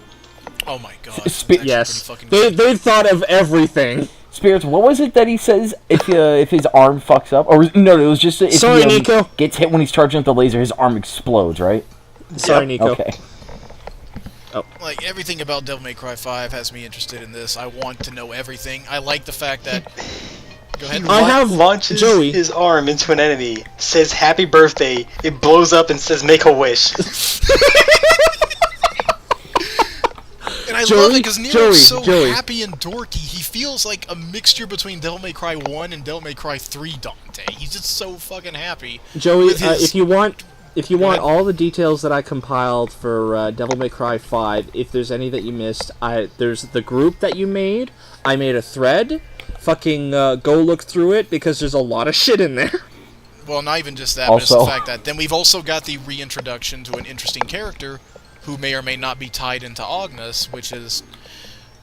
Oh my god. Sp- That's actually Yes, pretty fucking good. they thought of everything. Spirits, what was it that he says if his arm fucks up? Or no, it was just if Sorry, he Nico. gets hit when he's charging with the laser, his arm explodes, right? Sorry, Nico. Okay. Like, everything about Devil May Cry 5 has me interested in this. I want to know everything. I like the fact that... Go ahead. I have launches Joey. his arm into an enemy, says happy birthday, it blows up and says make a wish. And I Joey, love it because Nero's Joey, so Joey. happy and dorky. He feels like a mixture between Devil May Cry 1 and Devil May Cry 3 Dante. He's just so fucking happy. Joey, with his- if you want ahead. all the details that I compiled for Devil May Cry 5, if there's any that you missed, there's the group that you made. I made a thread. Fucking go look through it because there's a lot of shit in there. Well, not even just that, but it's Also- the fact that then we've also got the reintroduction to an interesting character who may or may not be tied into Agnus, which is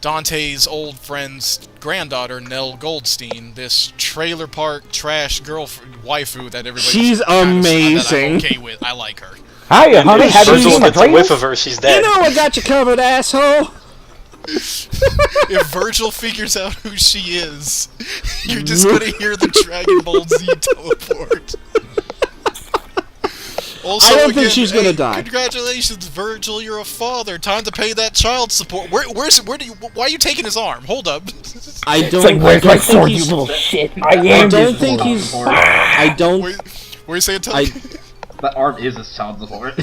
Dante's old friend's granddaughter, Nell Goldstein, this trailer park trash waifu that everybody. She's amazing. I'm okay with. I like her. Hiya, honey. How do you Virgil do my gets a whiff dreams? of her, she's You dead. know I got you covered, asshole. If Virgil figures out who she is, you're just gonna hear the Dragon Ball Z teleport. Also, I don't think she's gonna die. Congratulations, Virgil! You're a father. Time to pay that child support. Why are you taking his arm? Hold up. I It's don't. like, where's I my don't think sword, you he's- little shit? I I am don't this think sword. he's. I don't. Where are you saying? I. That arm is a child support.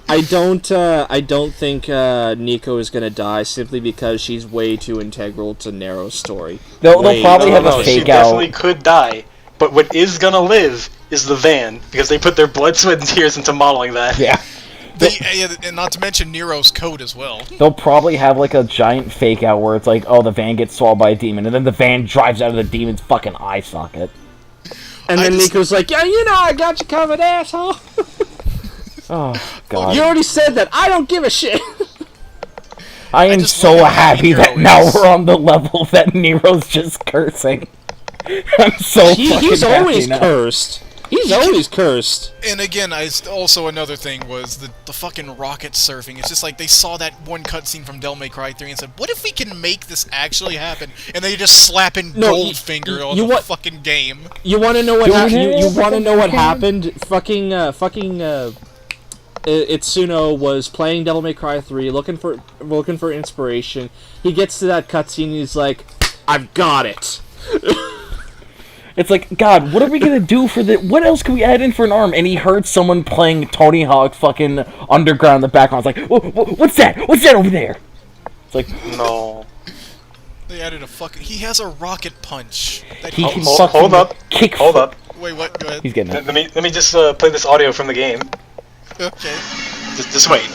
I don't think Nico is gonna die simply because she's way too integral to Nero's story. They'll Wait, probably have No, a she fake definitely out. could die. But what is gonna live is the van, because they put their blood, sweat, and tears into modeling that. Yeah. And not to mention Nero's code as well. They'll probably have like a giant fake out where it's like, oh, the van gets swallowed by a demon, and then the van drives out of the demon's fucking eye socket. And I then just- Nico's like, yeah, you know I got you covered, asshole. Oh god. You already said that. I don't give a shit. I am just so like how happy Nero that now is. we're on the level that Nero's just cursing. I'm so fucking He's happy always now. cursed. He's always cursed. And again, also another thing was the fucking rocket surfing. It's just like they saw that one cutscene from Devil May Cry 3 and said, "What if we can make this actually happen?" And they just slap in Goldfinger on the fucking game. You want to know what happened? You want to know what happened? Fucking Itsuno was playing Devil May Cry 3, looking for inspiration. He gets to that cutscene and he's like, "I've got it." It's like, God, what are we gonna do for the? What else can we add in for an arm? And he heard someone playing Tony Hawk fucking Underground in the background. It's like, what's that? What's that over there? It's like, No. They added a fucking. He has a rocket punch. He can Hold up. kick. Hold up. Wait, what? Go ahead. He's getting it. Let me just play this audio from the game. Okay. Just wait.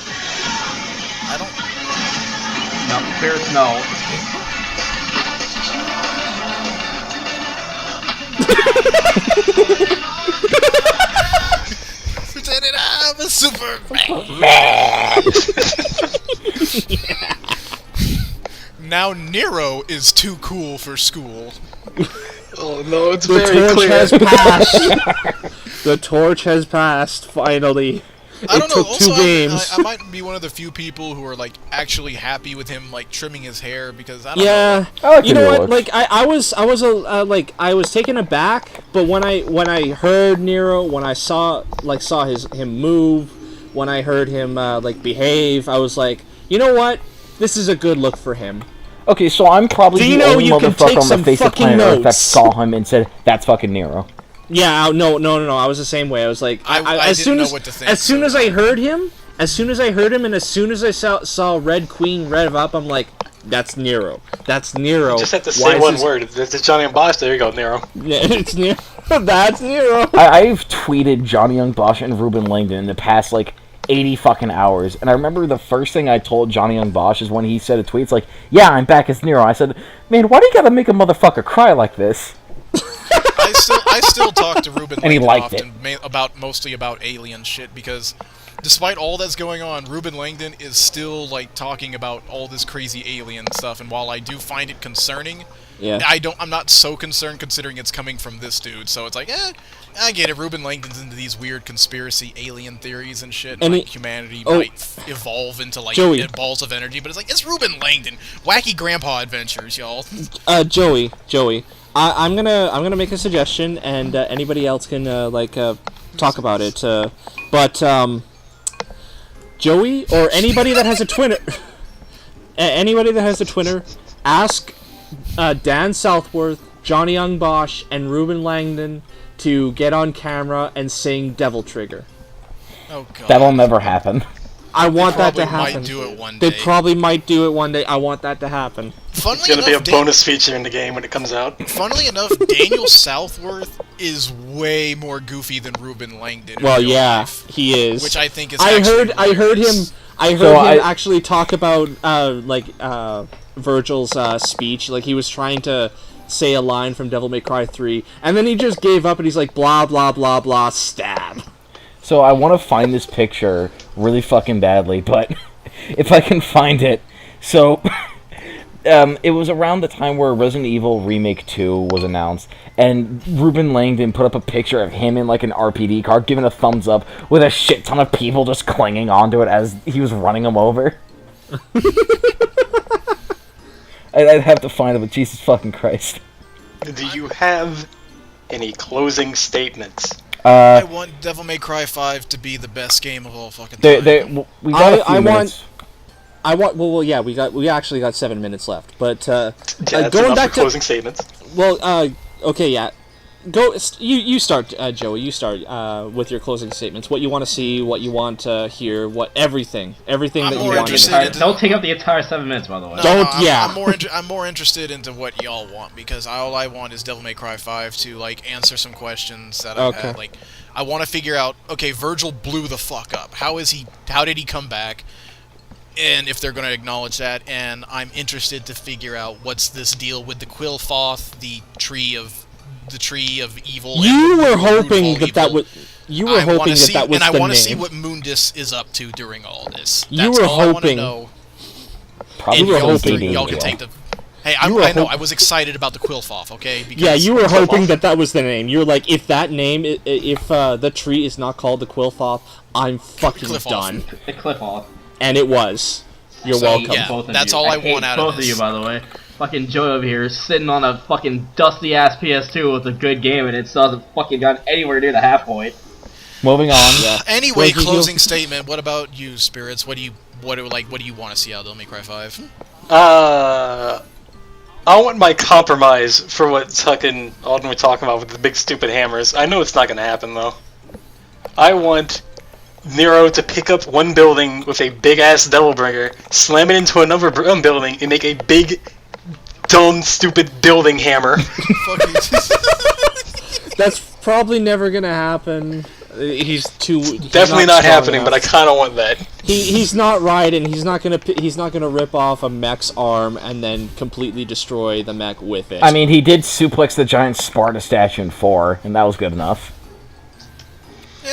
I don't. No, Spirits, no. Lieutenant, I'm a Superman. Now Nero is too cool for school. Oh no, it's The very torch clear. has passed. The torch has passed. Finally. I don't It know. took Also, 2 games. I might be one of the few people who are like actually happy with him like trimming his hair because I don't know. Yeah, I like you the know new what? look. Like I was taken aback, but when I heard Nero, when I saw him move, when I heard him behave, I was like, you know what? This is a good look for him. Okay, so I'm probably the Dino, only you can motherfucker take on the some face of fucking planet Earth that notes. saw him and said, "That's fucking Nero." Yeah, no. I was the same way. I was like, I as didn't soon know as what to think, as soon so- as I heard him, and as soon as I saw Red Queen rev up, I'm like, that's Nero. That's Nero. Just have to Why say is one this- word. It's Johnny and Bosch. There you go, Nero. Yeah, it's Nero. That's Nero. I've tweeted Johnny Young Bosch and Ruben Langdon in the past 80 fucking hours, and I remember the first thing I told Johnny Young Bosch is when he said a tweet. It's like, "Yeah, I'm back as Nero." I said, "Man, why do you gotta make a motherfucker cry like this?" I still talk to Ruben And he Langdon liked often mostly about alien shit because despite all that's going on, Ruben Langdon is still talking about all this crazy alien stuff. And while I do find it concerning, Yeah. I'm not so concerned considering it's coming from this dude. So it's like, I get it. Ruben Langdon's into these weird conspiracy alien theories and shit. And humanity might evolve into Joey. balls of energy. But it's like, it's Ruben Langdon. Wacky grandpa adventures, y'all. Joey, I'm gonna make a suggestion, and anybody else can talk about it. But Joey or anybody that has a Twitter, ask Dan Southworth, Johnny Young Bosch, and Ruben Langdon to get on camera and sing Devil Trigger. Oh god. That'll never happen. I want that to Probably happen. might do it one They day. probably might do it one day. I want that to happen. Funnily It's gonna be a enough, bonus feature in the game when it comes out. Funnily enough, Daniel Southworth is way more goofy than Ruben Langdon. in Well, real yeah, life, he is. which I think is. I heard hilarious. him actually talk about Virgil's speech. Like he was trying to say a line from Devil May Cry 3, and then he just gave up and he's like blah blah blah blah stab. So I want to find this picture really fucking badly, but if I can find it. So, it was around the time where Resident Evil Remake 2 was announced, and Ruben Langdon put up a picture of him in an RPD car, giving a thumbs up, with a shit ton of people just clinging onto it as he was running them over. I'd have to find it, but Jesus fucking Christ. Do you have any closing statements? I want Devil May Cry 5 to be the best game of all fucking time. We got a few minutes. Yeah, we actually got 7 minutes left, but That's going enough back for to closing statements. okay, yeah. You start, Joey. You start with your closing statements. What you want to see, what you want to hear, everything I'm that you more want. interested In in- Don't take up the entire 7 minutes, by the way. Don't- I'm, yeah. I'm more interested into what y'all want because all I want is Devil May Cry 5 to answer some questions that I've had. I want to figure out. Okay, Virgil blew the fuck up. How did he come back? And if they're going to acknowledge that, and I'm interested to figure out what's this deal with the Quillfoth, the tree of evil. You and were the root of hoping all that evil. you were hoping that was and I the want to see name. what Mundus is up to during all this. You That's were all I want to hoping- know. Probably And y'all, hoping y'all can take the. Hey, You were I know. hop- I was excited about the Qwilfoth, okay? Because Yeah, you were hoping that was the name. You're like, if that name, if the tree is not called the Qwilfoth, I'm fucking Cliff off. done. The cliff off. And it was. You're So, welcome. yeah. Both of that's you. all I hate want out of both this. of you, by the way. Fucking Joe over here sitting on a fucking dusty ass PS2 with a good game, and it still hasn't fucking gotten anywhere near the half point. Moving on. Yeah. Anyway, Well, you- closing statement. What about you, Spirits? What do you want to see out of Devil May Cry 5? I want my compromise for what fucking Alden we're talking about with the big stupid hammers. I know it's not gonna happen though. I want Nero to pick up one building with a big ass Devil Bringer, slam it into another building, and make a big, dumb, stupid building hammer. That's probably never gonna happen. He's Definitely not happening, but I kind of want that. He's not Raiden. He's not gonna rip off a mech's arm and then completely destroy the mech with it. I mean, he did suplex the giant Sparta statue in 4, and that was good enough.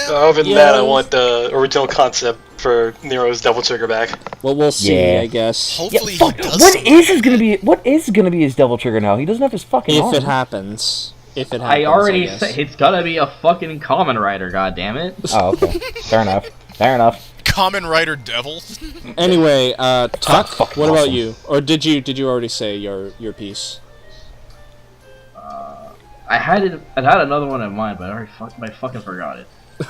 Other than Yeah. that, I want the original concept for Nero's Devil Trigger back. well, we'll see. Yeah. I guess Hopefully Yeah, fuck. he does. What is gonna be his Devil Trigger now? He doesn't have his fucking if arm. it happens. If it happens, I already guess. said it's gotta be a fucking Common Rider, goddammit. Oh, okay. Fair enough. Fair enough. Kamen Rider Devil. Anyway, Tuck, fucking what about awesome. you? Or did you already say your piece? I had another one in mind, but I fucking forgot it.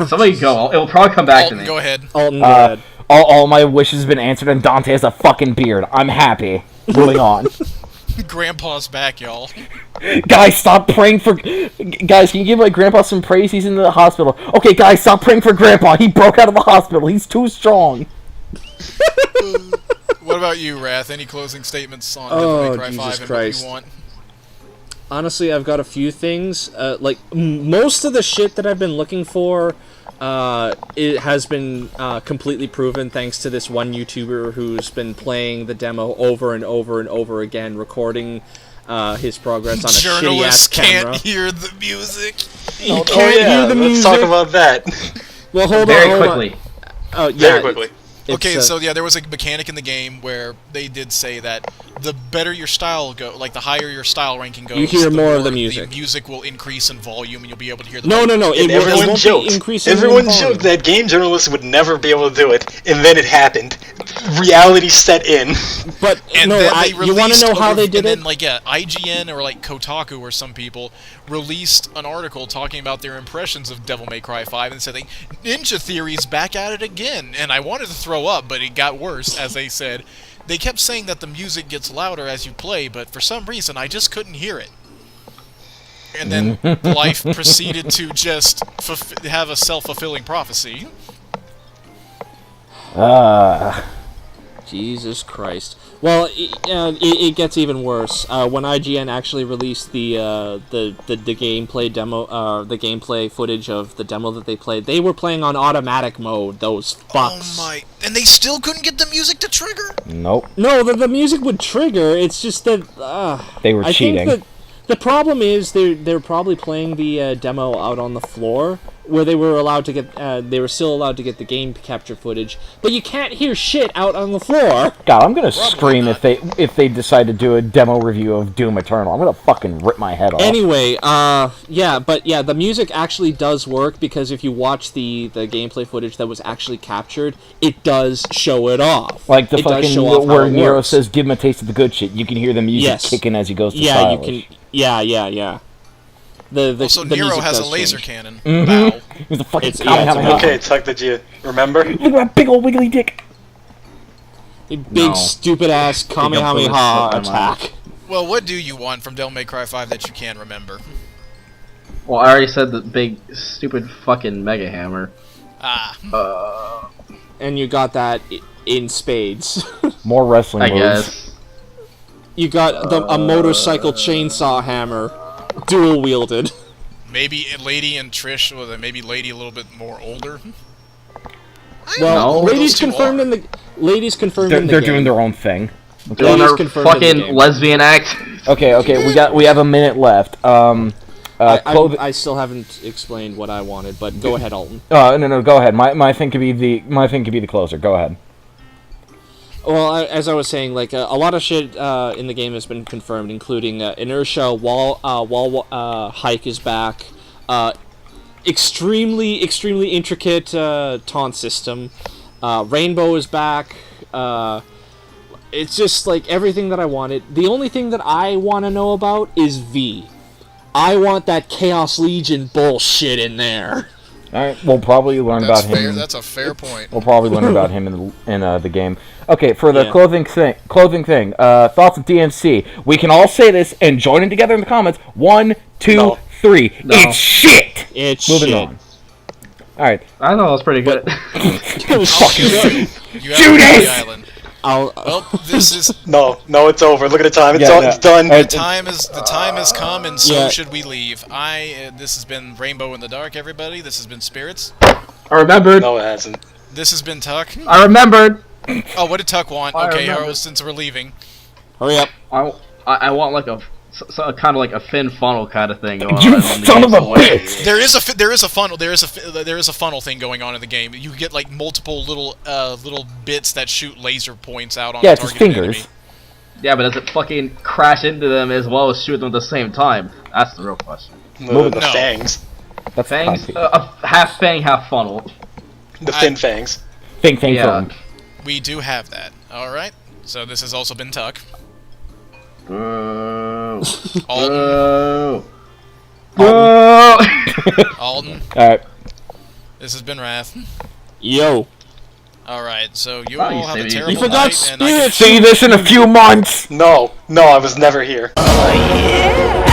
Somebody go. It'll probably come back to Alton, me. go ahead. Alton, go ahead. All my wishes have been answered, and Dante has a fucking beard. I'm happy. Moving on. Grandpa's back, y'all. Guys, stop praying for... Guys, can you give my grandpa some praise? He's in the hospital. Okay, guys, stop praying for grandpa. He broke out of the hospital. He's too strong. What about you, Wrath? Any closing statements on Oh, Devil May Cry Jesus 5 and Christ. what you want? Honestly, I've got a few things. Most of the shit that I've been looking for, it has been completely proven thanks to this one YouTuber who's been playing the demo over and over and over again, recording his progress on a shitty-ass Journalists camera. can't hear the music. You Oh can't yeah, hear the let's music. talk about that. Well, hold Very on, hold on. quickly. Oh, yeah, Very quickly. Okay, it's, so yeah, there was a mechanic in the game where they did say that the better your style like the higher your style ranking goes, You hear the more of the music. The music will increase in volume, and you'll be able to hear the. No, it, And will, it everyone won't joked. be increasing Everyone in volume. joked that game journalists would never be able to do it, and then it happened. Reality set in. But And no, then I, they you want to released know how they did and it? then, like, yeah, IGN or like Kotaku or some people released an article talking about their impressions of Devil May Cry 5 and said, like, Ninja Theory's back at it again. And I wanted to throw up, but it got worse, as they said. They kept saying that the music gets louder as you play, but for some reason I just couldn't hear it. And then life proceeded to just have a self-fulfilling prophecy. Jesus Christ. Well, it gets even worse. When IGN actually released the gameplay demo, the gameplay footage of the demo that they played, they were playing on automatic mode. Those fucks. Oh my! And they still couldn't get the music to trigger. Nope. No, the music would trigger. It's just that They were I cheating. think that the problem is they're probably playing the demo out on the floor where they were allowed to get they were still allowed to get the game capture footage, but you can't hear shit out on the floor. God, I'm gonna scream if they decide to do a demo review of Doom Eternal. I'm gonna fucking rip my head off. Anyway, the music actually does work because if you watch the gameplay footage that was actually captured, it does show it off. Like the It does fucking show off how where it Nero works. says, "Give him a taste of the good shit." You can hear the music Yes. kicking as he goes to Yeah, stylish. you can. Yeah. The Also, the Nero music has a does laser change. cannon. Mhm. Wow. He's a fucking It's- yeah, it's Kamehameha. Okay, Tuck, did you remember? Look at that big old wiggly dick. A big No. stupid ass Kamehameha slipped my mind. attack. Well, what do you want from Devil May Cry 5 that you can remember? Well, I already said the big stupid fucking Mega Hammer. Ah. And you got that in spades. More wrestling I moves. guess. You got a motorcycle chainsaw hammer, dual wielded. Maybe Lady and Trish, or maybe Lady a little bit more older. Well, No. ladies Those two confirmed are. in the ladies They're in the doing game. their own thing. Doing Ladies their confirmed in the fucking game. lesbian act. Okay, we have a minute left. I still haven't explained what I wanted, but go ahead, Alton. No, go ahead. My thing could be the closer. Go ahead. Well, as I was saying, like a lot of shit in the game has been confirmed, including inertia, wall hike is back, extremely intricate taunt system, rainbow is back. It's just like everything that I wanted. The only thing that I want to know about is V. I want that Chaos Legion bullshit in there. All right, we'll probably learn That's about fair. him. That's a fair point. We'll probably learn about him in the game. Okay, for the Yeah. clothing thing. Thoughts of DMC. We can all say this and join in together in the comments. 1, 2, No. 3. No. It's shit. It's Moving shit. on. All right. I know, it was pretty good. You have Judas! the island. I'll, Well, this is No, it's over. Look at the time. It's, Yeah, it's done. Uh, the time has come, and so Yeah. should we leave. This has been Rainbow in the Dark, everybody. This has been Spirits. I remembered. No, it hasn't. This has been Tuck. I remembered. Oh, what did Tuck want? I Okay, remember. Harold, since we're leaving. hurry up. I want like a kind of like a fin funnel kind of thing going on. You in the son of a game's way. bitch! There is a funnel. There is a funnel thing going on in the game. You get like multiple little bits that shoot laser points out on Yeah, a it's his targeted fingers. enemy. Yeah, but does it fucking crash into them as well as shoot them at the same time? That's the real question. The No. fangs. That's Fangs, classy. half fang, half funnel. The fin fangs. Thing Yeah. from. We do have that. All right. So this has also been Tuck. Boo. Alton. Boo. Boo. Alton. All right. This has been Wrath. Yo. All right. So you Wow, you all have a saved me. terrible You forgot night, and I can Spirit. See this in a few months. No, I was never here. Yeah!